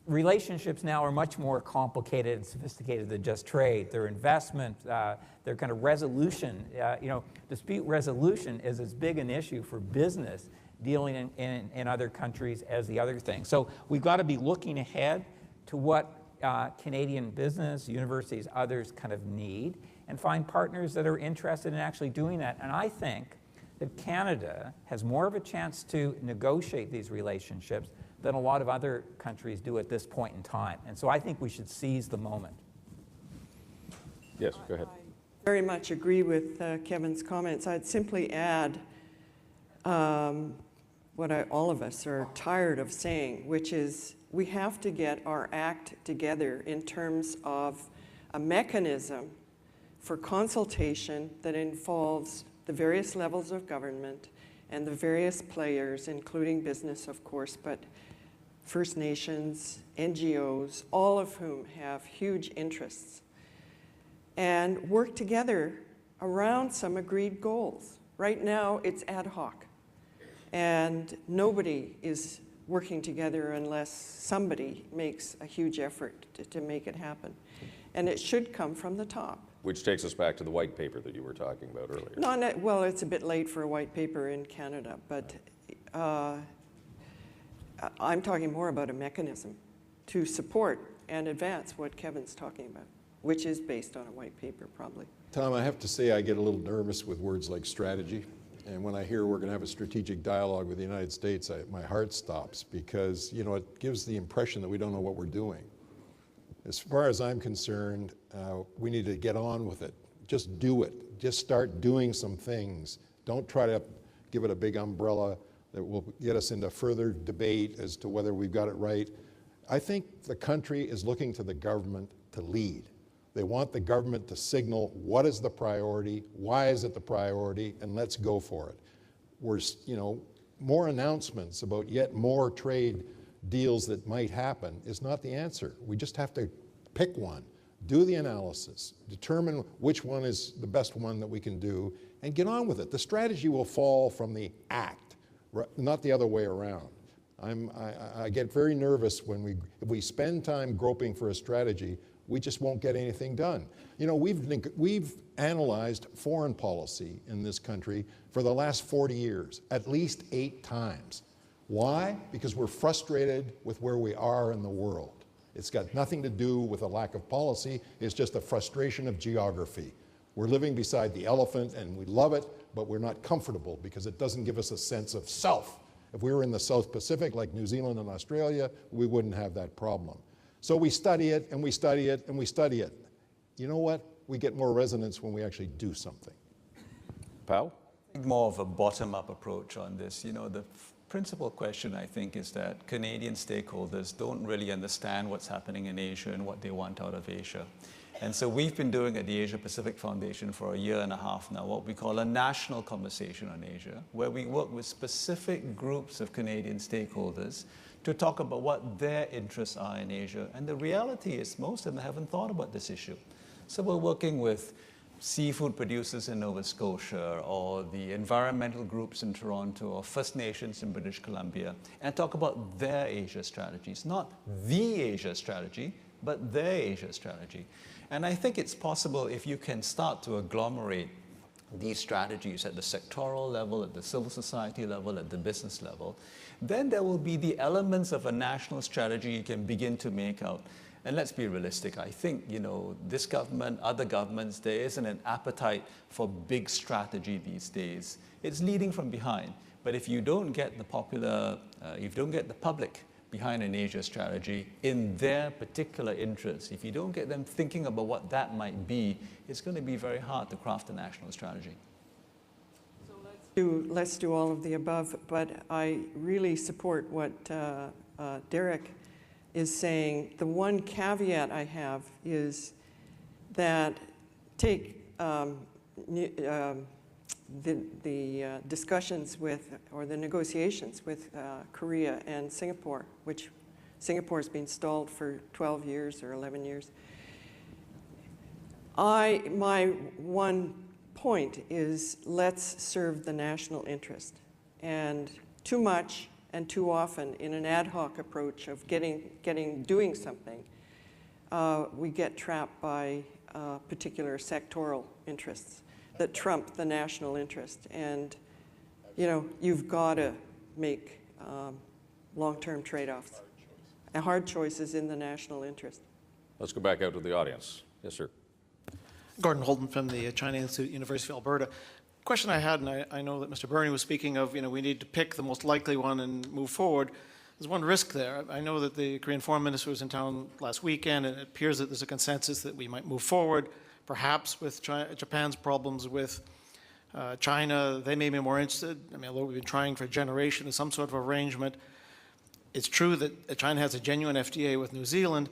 relationships now are much more complicated and sophisticated than just trade. They're investment, they're kind of resolution. Dispute resolution is as big an issue for business dealing in other countries as the other thing. So we've got to be looking ahead to what Canadian business, universities, others kind of need, and find partners that are interested in actually doing that. And I think that Canada has more of a chance to negotiate these relationships than a lot of other countries do at this point in time. And so I think we should seize the moment. Yes, go ahead. I very much agree with Kevin's comments. I'd simply add what all of us are tired of saying, which is we have to get our act together in terms of a mechanism for consultation that involves the various levels of government and the various players, including business, of course, but First Nations, NGOs, all of whom have huge interests, and work together around some agreed goals. Right now, it's ad hoc, and nobody is working together unless somebody makes a huge effort to make it happen. And it should come from the top. Which takes us back to the white paper that you were talking about earlier. Well, it's a bit late for a white paper in Canada, but I'm talking more about a mechanism to support and advance what Kevin's talking about, which is based on a white paper, probably. Tom, I have to say I get a little nervous with words like strategy. And when I hear we're going to have a strategic dialogue with the United States, my heart stops because, it gives the impression that we don't know what we're doing. As far as I'm concerned, we need to get on with it. Just do it. Just start doing some things. Don't try to give it a big umbrella that will get us into further debate as to whether we've got it right. I think the country is looking to the government to lead. They want the government to signal what is the priority, why is it the priority, and let's go for it. We're, more announcements about yet more trade deals that might happen is not the answer. We just have to pick one, do the analysis, determine which one is the best one that we can do, and get on with it. The strategy will fall from the act, not the other way around. I get very nervous when if we spend time groping for a strategy, we just won't get anything done. We've analyzed foreign policy in this country for the last 40 years, at least 8 times. Why? Because we're frustrated with where we are in the world. It's got nothing to do with a lack of policy, it's just a frustration of geography. We're living beside the elephant and we love it, but we're not comfortable because it doesn't give us a sense of self. If we were in the South Pacific like New Zealand and Australia, we wouldn't have that problem. So we study it and we study it and we study it. You know what? We get more resonance when we actually do something. Powell? More of a bottom-up approach on this. The principal question, I think, is that Canadian stakeholders don't really understand what's happening in Asia and what they want out of Asia. And so we've been doing at the Asia Pacific Foundation for a year and a half now what we call a national conversation on Asia, where we work with specific groups of Canadian stakeholders to talk about what their interests are in Asia. And the reality is most of them haven't thought about this issue. So we're working with seafood producers in Nova Scotia or the environmental groups in Toronto or First Nations in British Columbia and talk about their Asia strategies, not the Asia strategy, but their Asia strategy. And I think it's possible if you can start to agglomerate these strategies at the sectoral level, at the civil society level, at the business level, then there will be the elements of a national strategy you can begin to make out. And let's be realistic. I think, this government, other governments, there isn't an appetite for big strategy these days. It's leading from behind. But if you don't get the public behind an Asia strategy in their particular interests, if you don't get them thinking about what that might be, it's going to be very hard to craft a national strategy. So let's do all of the above, but I really support what Derek is saying. The one caveat I have is that take the discussions with, or the negotiations with Korea and Singapore, which Singapore's been stalled for 12 years or 11 years. My one point is let's serve the national interest. And too much And too often, in an ad hoc approach of doing something, we get trapped by particular sectoral interests that trump the national interest. And, you know, you've got to make long-term trade-offs. A hard choices in the national interest. Let's go back out to the audience. Yes, sir. Gordon Holden from the China Institute, University of Alberta. Question I had, and I know that Mr. Burney was speaking of, you know, we need to pick the most likely one and move forward. There's one risk there. I know that the Korean foreign minister was in town last weekend, and it appears that there's a consensus that we might move forward, perhaps with Japan's problems with China. They may be more interested. I mean, although we've been trying for a generation of some sort of arrangement, it's true that China has a genuine FTA with New Zealand.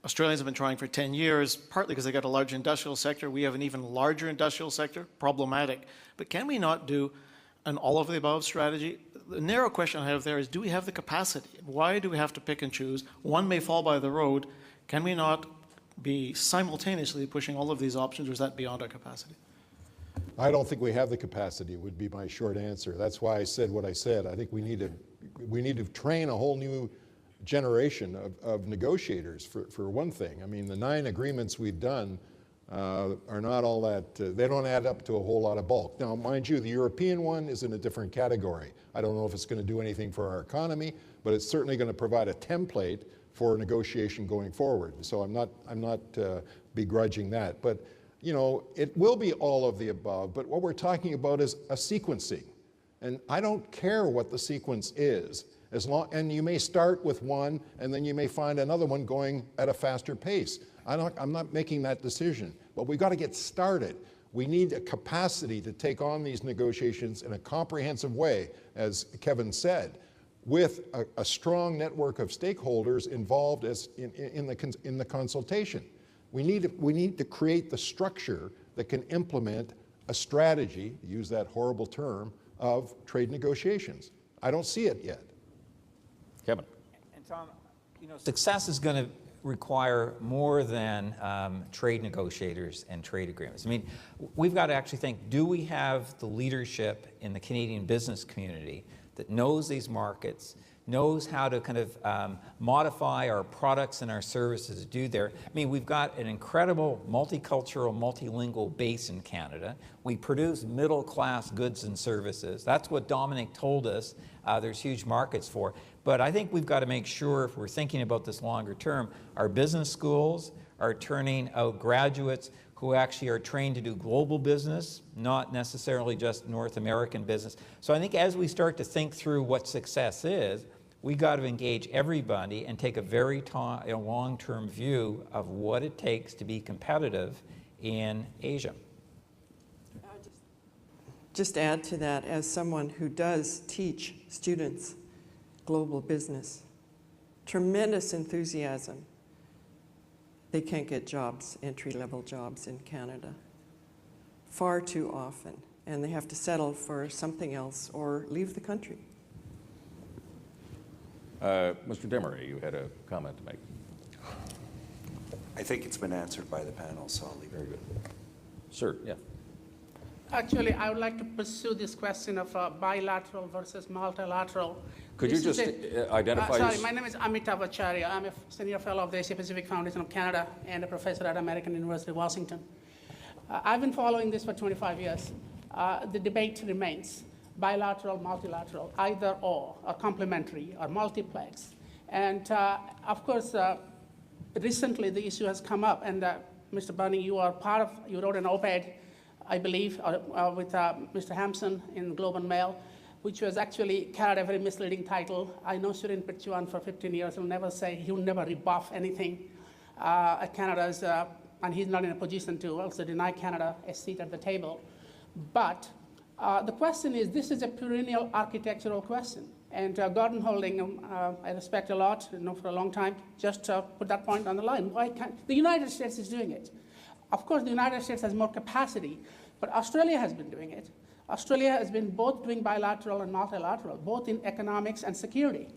Australians have been trying for 10 years, partly because they got a large industrial sector. We have an even larger industrial sector, problematic. But can we not do an all-of-the-above strategy? The narrow question I have there is, do we have the capacity? Why do we have to pick and choose? One may fall by the road. Can we not be simultaneously pushing all of these options, or is that beyond our capacity? I don't think we have the capacity, would be my short answer. That's why I said what I said. I think we need to train a whole new generation of negotiators, for one thing. I mean, the 9 agreements we've done are not all that, they don't add up to a whole lot of bulk. Now, mind you, the European one is in a different category. I don't know if it's going to do anything for our economy, but it's certainly going to provide a template for negotiation going forward. So I'm not begrudging that. But, you know, it will be all of the above, but what we're talking about is a sequencing. And I don't care what the sequence is. And you may start with one, and then you may find another one going at a faster pace. I'm not making that decision, but we've got to get started. We need a capacity to take on these negotiations in a comprehensive way, as Kevin said, with a strong network of stakeholders involved in the consultation. We need to create the structure that can implement a strategy, to use that horrible term, of trade negotiations. I don't see it yet. Kevin. And Tom, you know, success is going to require more than trade negotiators and trade agreements. I mean, we've got to actually think, do we have the leadership in the Canadian business community that knows these markets, knows how to kind of modify our products and our services to do there? I mean, we've got an incredible multicultural, multilingual base in Canada. We produce middle-class goods and services. That's what Dominic told us there's huge markets for. But I think we've got to make sure, if we're thinking about this longer term, our business schools are turning out graduates who actually are trained to do global business, not necessarily just North American business. So I think as we start to think through what success is, we got to engage everybody and take a very long-term view of what it takes to be competitive in Asia. Just add to that, as someone who does teach students global business, tremendous enthusiasm. They can't get jobs, entry-level jobs in Canada, far too often, and they have to settle for something else or leave the country. Mr. Demery, you had a comment to make. I think it's been answered by the panel, so I'll leave it. Very good. Sir, yeah. Actually, I would like to pursue this question of bilateral versus multilateral. Could you just identify Sorry, my name is Amitav Acharya. I'm a senior fellow of the Asia Pacific Foundation of Canada and a professor at American University of Washington. I've been following this for 25 years. The debate remains bilateral, multilateral, either or complementary, or multiplex. And of course, recently the issue has come up, and Mr. Burney, you wrote an op-ed, I believe, with Mr. Hampson in Globe and Mail, which was actually carried a very misleading title. I know Surin Pitchuan for 15 years. He'll never rebuff anything at Canada's, and he's not in a position to also deny Canada a seat at the table. But the question is, this is a perennial architectural question. And Gordon Holding, I respect a lot, for a long time, just put that point on the line. Why can't the United States is doing it? Of course, the United States has more capacity, but Australia has been doing it. Australia has been both doing bilateral and multilateral, both in economics and security.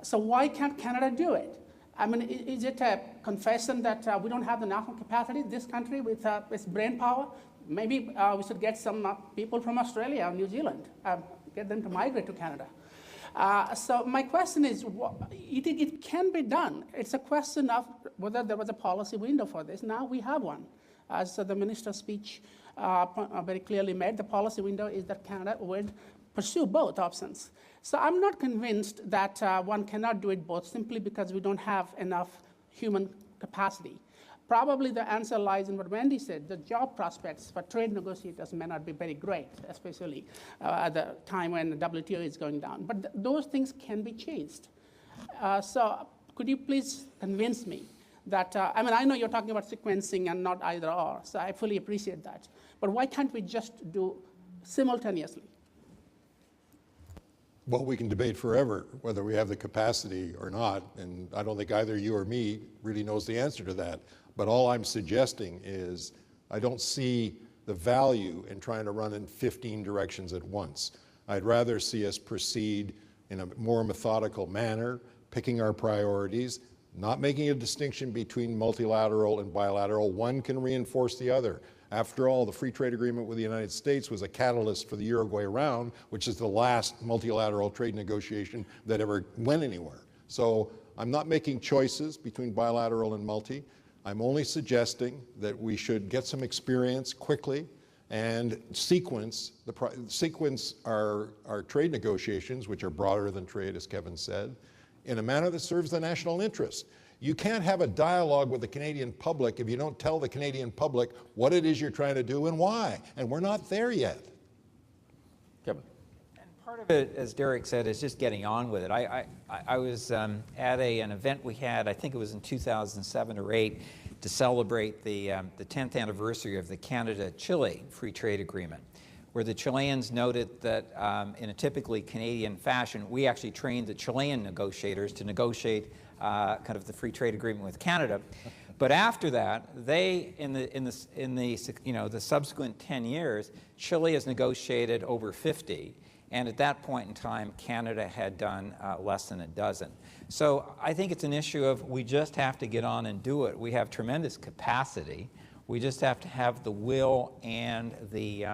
So why can't Canada do it? I mean, is it a confession that we don't have the national capacity, this country with its brain power? Maybe we should get some people from Australia or New Zealand, get them to migrate to Canada. So my question is, it can be done. It's a question of whether there was a policy window for this. Now we have one. As the minister's speech very clearly made, the policy window is that Canada would pursue both options. So I'm not convinced that one cannot do it both simply because we don't have enough human capacity. Probably the answer lies in what Wendy said. The job prospects for trade negotiators may not be very great, especially at the time when the WTO is going down. But those things can be changed. So could you please convince me that, I mean, I know you're talking about sequencing and not either or, so I fully appreciate that. But why can't we just do simultaneously? Well, we can debate forever whether we have the capacity or not, and I don't think either you or me really knows the answer to that. But all I'm suggesting is I don't see the value in trying to run in 15 directions at once. I'd rather see us proceed in a more methodical manner, picking our priorities, not making a distinction between multilateral and bilateral. One can reinforce the other. After all, the free trade agreement with the United States was a catalyst for the Uruguay round, which is the last multilateral trade negotiation that ever went anywhere. So I'm not making choices between bilateral and multi. I'm only suggesting that we should get some experience quickly and sequence our trade negotiations, which are broader than trade, as Kevin said, in a manner that serves the national interest. You can't have a dialogue with the Canadian public if you don't tell the Canadian public what it is you're trying to do and why. And we're not there yet. Kevin. And part of it, as Derek said, is just getting on with it. I was at an event we had, I think it was in 2007 or 8, to celebrate the 10th anniversary of the Canada-Chile Free Trade Agreement, where the Chileans noted that in a typically Canadian fashion, we actually trained the Chilean negotiators to negotiate kind of the free trade agreement with Canada. But after that, they, in the subsequent 10 years, Chile has negotiated over 50. And at that point in time, Canada had done less than a dozen. So I think it's an issue of we just have to get on and do it. We have tremendous capacity. We just have to have the will and the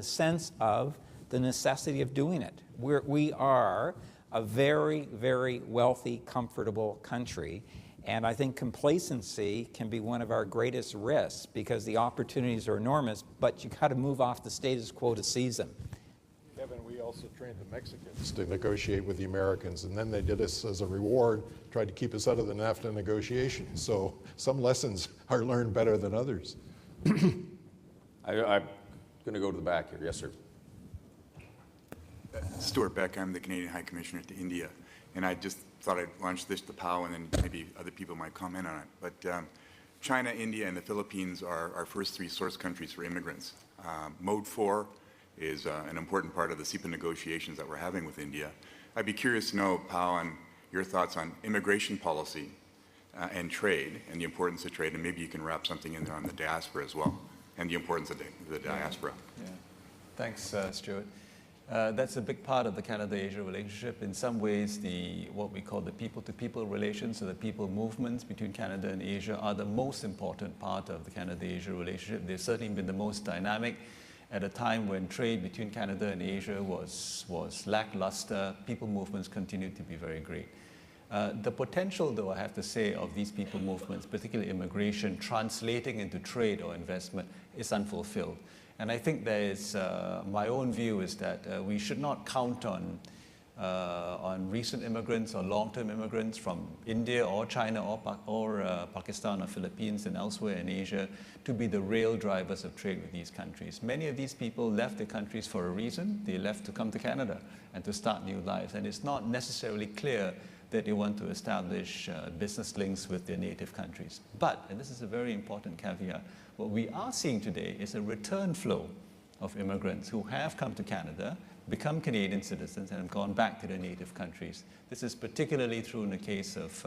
sense of the necessity of doing it. We are a very, very wealthy, comfortable country. And I think complacency can be one of our greatest risks because the opportunities are enormous, but you got to move off the status quo to seize them. Kevin, we also trained the Mexicans to negotiate with the Americans, and then they did us as a reward, tried to keep us out of the NAFTA negotiations. So some lessons are learned better than others. I'm going to go to the back here. Yes, sir. Stuart Beck, I'm the Canadian High Commissioner to India, and I just thought I'd launch this to POW and then maybe other people might comment on it. But China, India, and the Philippines are our first 3 source countries for immigrants. Mode 4 is an important part of the CEPA negotiations that we're having with India. I'd be curious to know, POW, on your thoughts on immigration policy and trade, and the importance of trade, and maybe you can wrap something in there on the diaspora as well, and the importance of the diaspora. Yeah. Thanks, Stuart. That's a big part of the Canada-Asia relationship. In some ways, what we call the people-to-people relations, so the people movements between Canada and Asia are the most important part of the Canada-Asia relationship. They've certainly been the most dynamic. At a time when trade between Canada and Asia was lackluster, people movements continued to be very great. The potential, though, I have to say, of these people movements, particularly immigration, translating into trade or investment is unfulfilled. And I think there is, my own view is that we should not count on recent immigrants or long-term immigrants from India or China or Pakistan or Philippines and elsewhere in Asia to be the real drivers of trade with these countries. Many of these people left their countries for a reason. They left to come to Canada and to start new lives. And it's not necessarily clear that they want to establish business links with their native countries. But, and this is a very important caveat, what we are seeing today is a return flow of immigrants who have come to Canada, become Canadian citizens, and have gone back to their native countries. This is particularly true in the case of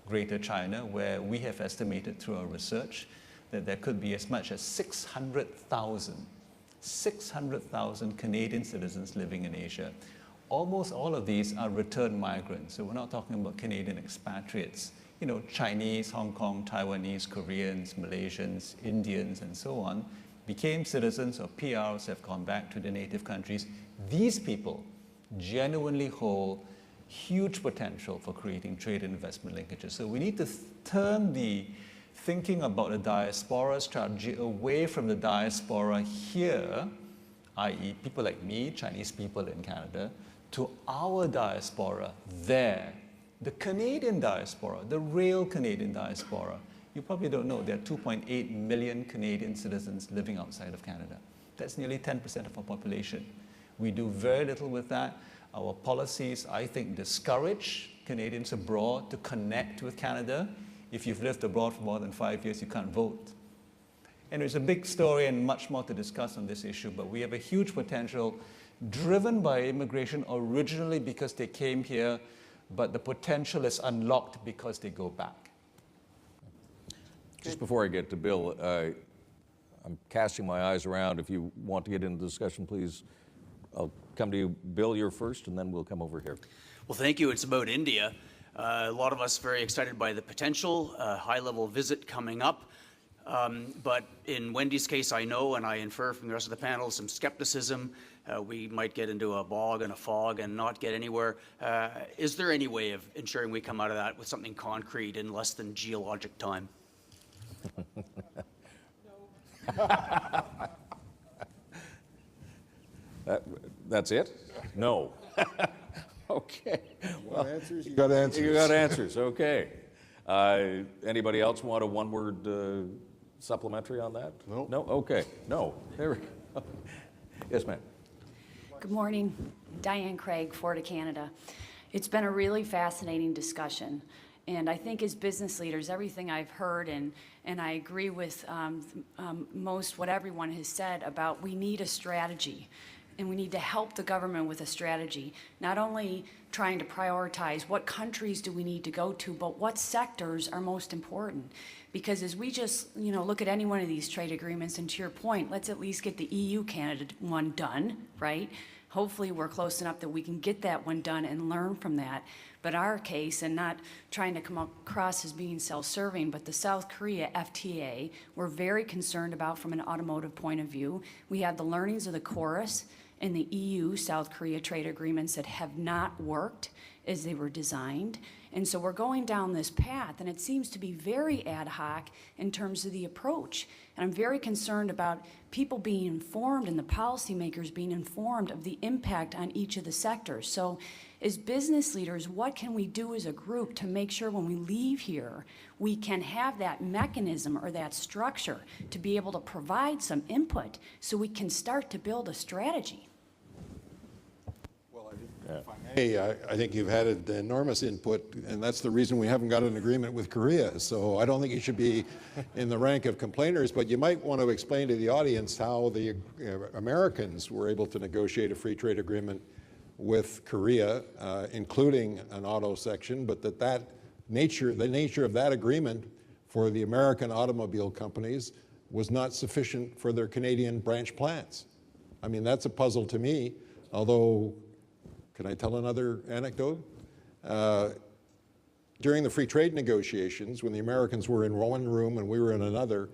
Greater China, where we have estimated through our research that there could be as much as 600,000 Canadian citizens living in Asia. Almost all of these are return migrants, so we're not talking about Canadian expatriates. You know, Chinese, Hong Kong, Taiwanese, Koreans, Malaysians, Indians, and so on, became citizens or PRs, have gone back to their native countries. These people genuinely hold huge potential for creating trade and investment linkages. So we need to turn the thinking about a diaspora strategy away from the diaspora here, i.e. people like me, Chinese people in Canada, to our diaspora there, the Canadian diaspora, the real Canadian diaspora. You probably don't know there are 2.8 million Canadian citizens living outside of Canada. That's nearly 10% of our population. We do very little with that. Our policies, I think, discourage Canadians abroad to connect with Canada. If you've lived abroad for more than 5 years, you can't vote. And there's a big story and much more to discuss on this issue, but we have a huge potential driven by immigration originally because they came here, but the potential is unlocked because they go back. Just before I get to Bill, I'm casting my eyes around. If you want to get into the discussion, please, I'll come to you. Bill, you're first, and then we'll come over here. Well, thank you. It's about India. A lot of us very excited by the potential, high-level visit coming up. But in Wendy's case, I know, and I infer from the rest of the panel, some skepticism. We might get into a bog and a fog and not get anywhere. Is there any way of ensuring we come out of that with something concrete in less than geologic time? That's it? No. Okay. You got answers? You got answers. You got answers, okay. Anybody else want a one-word supplementary on that? No. No? Okay. No. There we go. Yes, ma'am. Good morning. Diane Craig, Florida, Canada. It's been a really fascinating discussion. And I think as business leaders, everything I've heard, and I agree with most what everyone has said about we need a strategy. And we need to help the government with a strategy, not only trying to prioritize what countries do we need to go to, but what sectors are most important. Because as we just look at any one of these trade agreements, and to your point, let's at least get the EU-Canada one done, right? Hopefully we're close enough that we can get that one done and learn from that. But our case, and not trying to come across as being self-serving, but the South Korea FTA, we're very concerned about from an automotive point of view. We have the learnings of the chorus and the EU-South Korea trade agreements that have not worked as they were designed. And so we're going down this path, and it seems to be very ad hoc in terms of the approach. And I'm very concerned about people being informed and the policymakers being informed of the impact on each of the sectors. So as business leaders, what can we do as a group to make sure when we leave here, we can have that mechanism or that structure to be able to provide some input so we can start to build a strategy? Hey, I think you've had enormous input, and that's the reason we haven't got an agreement with Korea. So I don't think you should be in the rank of complainers, but you might want to explain to the audience how the Americans were able to negotiate a free trade agreement with Korea, including an auto section, but the nature of that agreement for the American automobile companies was not sufficient for their Canadian branch plants. I mean, that's a puzzle to me, although. Can I tell another anecdote? During the free trade negotiations, when the Americans were in one room and we were in another,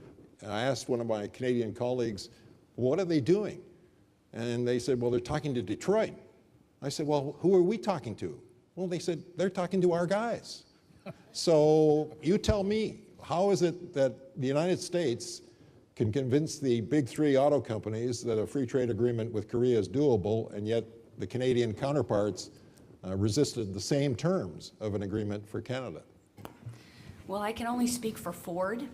I asked one of my Canadian colleagues, what are they doing? And they said, well, they're talking to Detroit. I said, well, who are we talking to? Well, they said, they're talking to our guys. So you tell me, how is it that the United States can convince the big three auto companies that a free trade agreement with Korea is doable, and yet the Canadian counterparts resisted the same terms of an agreement for Canada? Well, I can only speak for Ford,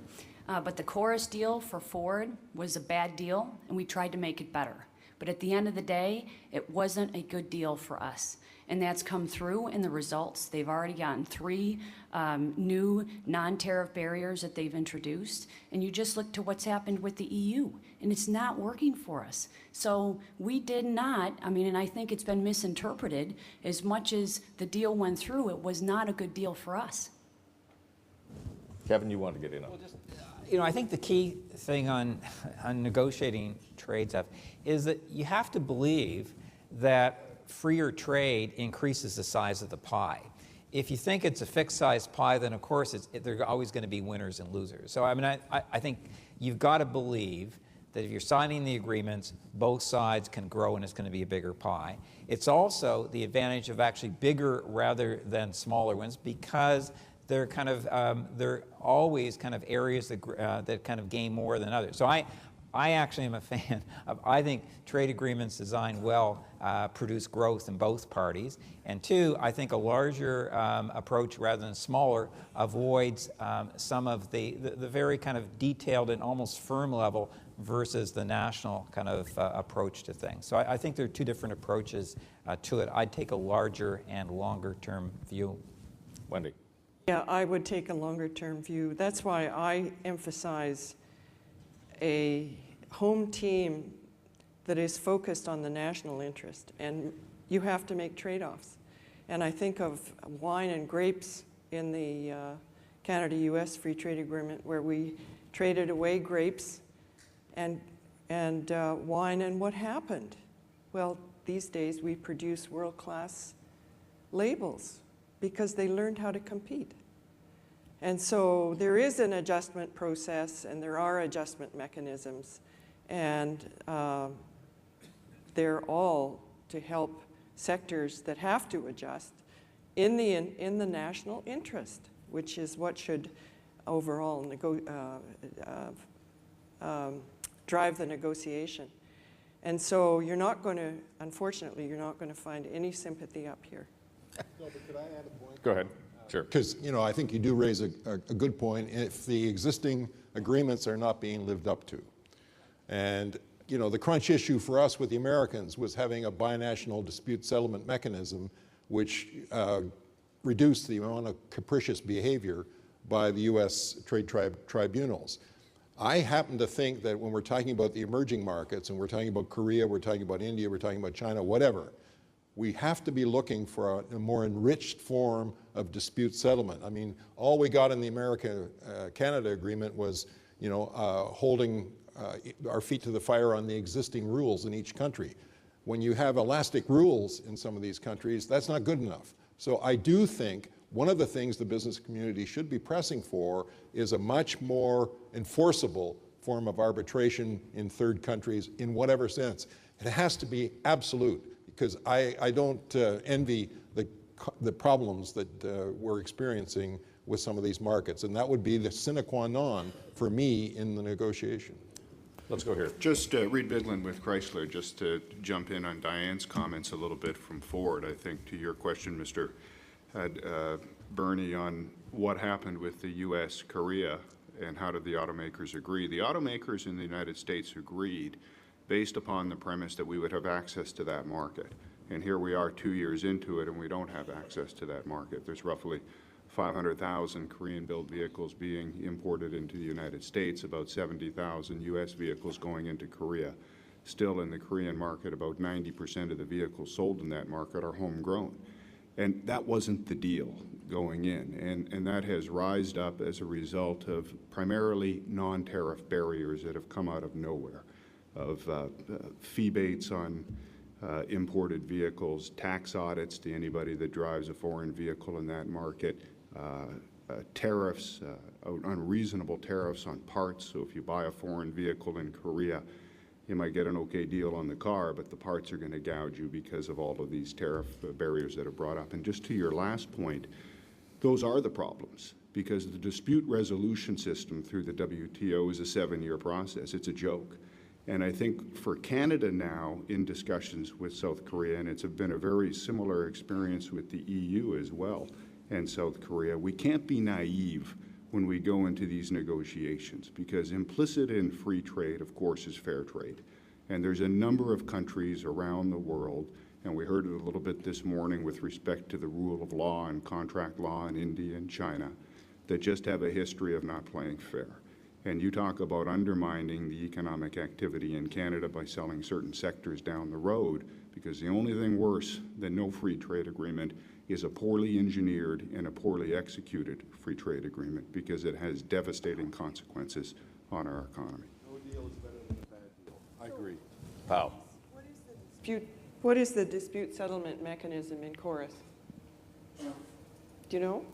but the chorus deal for Ford was a bad deal, and we tried to make it better. But at the end of the day, it wasn't a good deal for us. And that's come through in the results. They've already gotten 3 new non-tariff barriers that they've introduced. And you just look to what's happened with the EU, and it's not working for us. So we did not, and I think it's been misinterpreted. As much as the deal went through, it was not a good deal for us. Kevin, you want to get in on this? I think the key thing on negotiating trade stuff is that you have to believe that freer trade increases the size of the pie. If you think it's a fixed size pie, then of course there are always going to be winners and losers. So I think you've got to believe that if you're signing the agreements, both sides can grow and it's going to be a bigger pie. It's also the advantage of actually bigger rather than smaller ones, because they're kind of they're always kind of areas that kind of gain more than others. So I actually am a fan of, I think trade agreements designed well produce growth in both parties. And two, I think a larger approach rather than smaller avoids some of the very kind of detailed and almost firm level versus the national kind of approach to things. So I think there are two different approaches to it. I'd take a larger and longer term view. Wendy. Yeah, I would take a longer term view. That's why I emphasize a home team that is focused on the national interest, and you have to make trade-offs. And I think of wine and grapes in the Canada-US Free Trade Agreement, where we traded away grapes and wine, and what happened? Well, these days we produce world-class labels because they learned how to compete. And so there is an adjustment process, and there are adjustment mechanisms, and they're all to help sectors that have to adjust in the national interest, which is what should overall drive the negotiation. And so you're not going to, unfortunately, you're not going to find any sympathy up here. No, but could I add a point? Go ahead. Sure. Because, you know, I think you do raise a good point if the existing agreements are not being lived up to. And, you know, the crunch issue for us with the Americans was having a binational dispute settlement mechanism which reduced the amount of capricious behavior by the U.S. trade tribunals. I happen to think that when we're talking about the emerging markets, and we're talking about Korea, we're talking about India, we're talking about China, whatever, we have to be looking for a more enriched form of dispute settlement. I mean, all we got in the America-Canada agreement was, you know, holding our feet to the fire on the existing rules in each country. When you have elastic rules in some of these countries, that's not good enough. So I do think one of the things the business community should be pressing for is a much more enforceable form of arbitration in third countries in whatever sense. It has to be absolute, because I don't envy the problems that we're experiencing with some of these markets, and that would be the sine qua non for me in the negotiation. Let's go here. Just Reed Bidlin with Chrysler, just to jump in on Diane's comments a little bit from Ford. I think to your question, Mr. Burney, on what happened with the U.S., Korea, and how did the automakers agree. The automakers in the United States agreed based upon the premise that we would have access to that market. And here we are 2 years into it, and we don't have access to that market. There's roughly 500,000 Korean-built vehicles being imported into the United States, about 70,000 U.S. vehicles going into Korea. Still in the Korean market, about 90% of the vehicles sold in that market are homegrown. And that wasn't the deal going in. And that has rised up as a result of primarily non-tariff barriers that have come out of nowhere, of fee baits on imported vehicles, tax audits to anybody that drives a foreign vehicle in that market, tariffs, unreasonable tariffs on parts. So if you buy a foreign vehicle in Korea, you might get an okay deal on the car, but the parts are going to gouge you because of all of these tariff barriers that are brought up. And just to your last point, those are the problems, because the dispute resolution system through the WTO is a 7-year process. It's a joke. And I think for Canada now, in discussions with South Korea, and it's been a very similar experience with the EU as well and South Korea, we can't be naive when we go into these negotiations, because implicit in free trade, of course, is fair trade. And there's a number of countries around the world, and we heard it a little bit this morning with respect to the rule of law and contract law in India and China, that just have a history of not playing fair. And you talk about undermining the economic activity in Canada by selling certain sectors down the road, because the only thing worse than no free trade agreement is a poorly engineered and a poorly executed free trade agreement, because it has devastating consequences on our economy. No deal is better than a bad deal. I agree. Powell. What is the dispute settlement mechanism in Chorus? Do you know?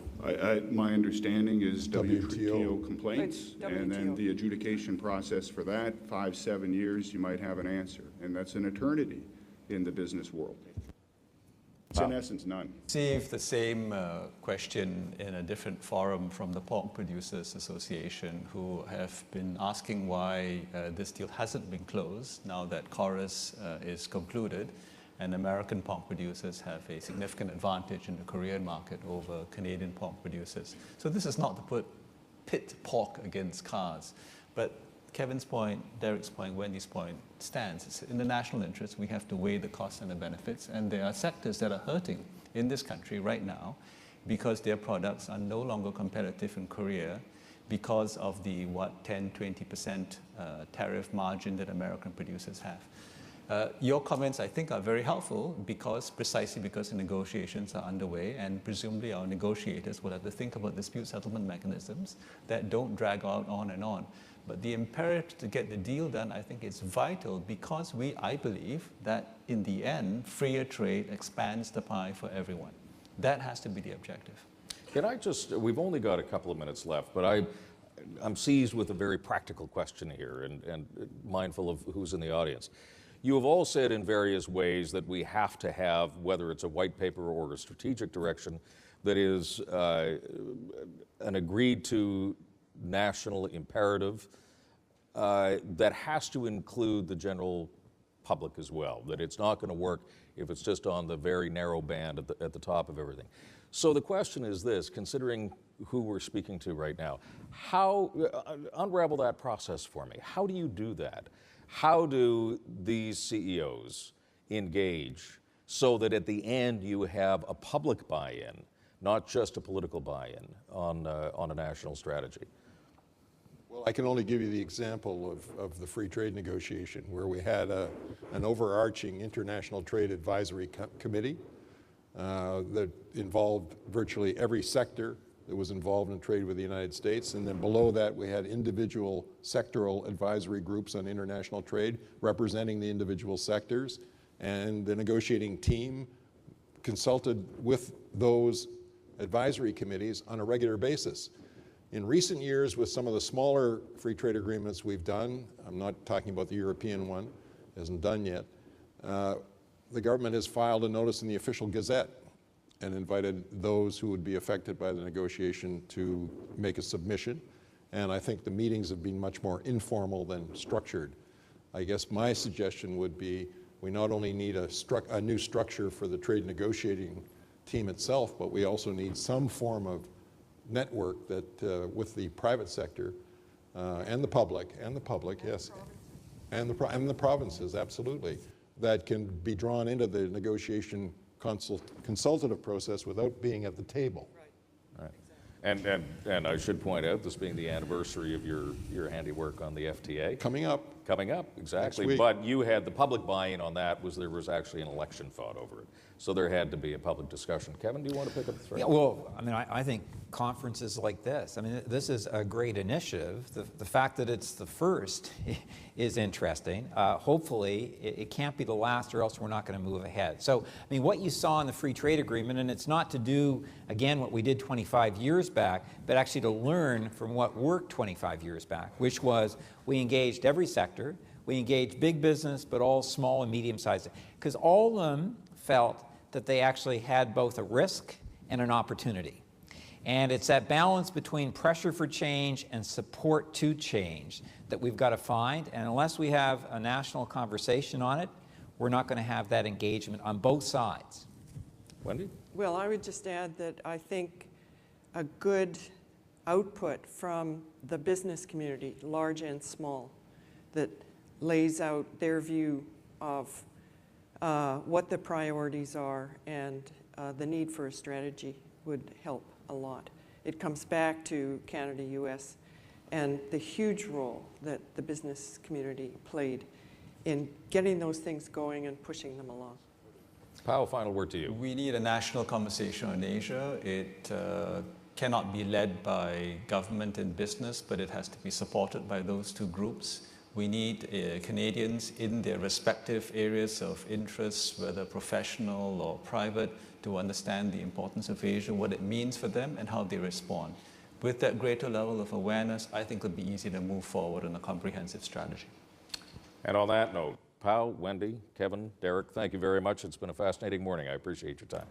My understanding is WTO WTO complaints, It's and then WTO. the adjudication process for that, 5-7 years, you might have an answer. And that's an eternity in the business world. It's in essence none. Received the same question in a different forum from the Pork Producers Association, who have been asking why this deal hasn't been closed now that Chorus is concluded, and American pork producers have a significant advantage in the Korean market over Canadian pork producers. So this is not to pit pork against cars, but Kevin's point, Derek's point, Wendy's point stands. It's in the national interest. We have to weigh the costs and the benefits, and there are sectors that are hurting in this country right now because their products are no longer competitive in Korea because of the, 10-20% tariff margin that American producers have. Your comments, I think, are very helpful precisely because the negotiations are underway, and presumably our negotiators will have to think about dispute settlement mechanisms that don't drag out on and on. But the imperative to get the deal done, I think, is vital because I believe that in the end, freer trade expands the pie for everyone. That has to be the objective. Can I just, we've only got a couple of minutes left, but I'm seized with a very practical question here and mindful of who's in the audience. You have all said in various ways that we have to have, whether it's a white paper or a strategic direction, that is an agreed to national imperative that has to include the general public as well, that it's not going to work if it's just on the very narrow band at the top of everything. So the question is this, considering who we're speaking to right now, how, unravel that process for me. How do you do that? How do these CEOs engage so that at the end you have a public buy-in, not just a political buy-in on a national strategy? Well, I can only give you the example of the free trade negotiation where we had an overarching international trade advisory committee that involved virtually every sector that was involved in trade with the United States. And then below that, we had individual sectoral advisory groups on international trade representing the individual sectors. And the negotiating team consulted with those advisory committees on a regular basis. In recent years, with some of the smaller free trade agreements we've done, I'm not talking about the European one, isn't done yet, the government has filed a notice in the official Gazette and invited those who would be affected by the negotiation to make a submission. And I think the meetings have been much more informal than structured. I guess my suggestion would be we not only need a new structure for the trade negotiating team itself, but we also need some form of network that with the private sector and the public, yes, and the provinces, absolutely, that can be drawn into the negotiation consultative process without being at the table. Right. And I should point out, this being the anniversary of your handiwork on the FTA. Coming up, exactly. But you had the public buy-in on that, there was actually an election fought over it. So there had to be a public discussion. Kevin, do you want to pick up the thread? Yeah, well, I mean, I think conferences like this, I mean, this is a great initiative. The fact that it's the first is interesting. Hopefully, it can't be the last, or else we're not going to move ahead. So, I mean, what you saw in the free trade agreement, and it's not to do, again, what we did 25 years back, but actually to learn from what worked 25 years back, which was we engaged every sector, we engaged big business, but all small and medium-sized, because all of them felt that they actually had both a risk and an opportunity. And it's that balance between pressure for change and support to change that we've got to find. And unless we have a national conversation on it, we're not going to have that engagement on both sides. Wendy? Well, I would just add that I think a good output from the business community, large and small, that lays out their view of what the priorities are and the need for a strategy would help a lot. It comes back to Canada, US, and the huge role that the business community played in getting those things going and pushing them along. Powell, final word to you. We need a national conversation on Asia. It cannot be led by government and business, but it has to be supported by those two groups. We need Canadians in their respective areas of interest, whether professional or private, to understand the importance of Asia, what it means for them, and how they respond. With that greater level of awareness, I think it'll be easy to move forward on a comprehensive strategy. And on that note, Pao, Wendy, Kevin, Derek, thank you very much. It's been a fascinating morning. I appreciate your time.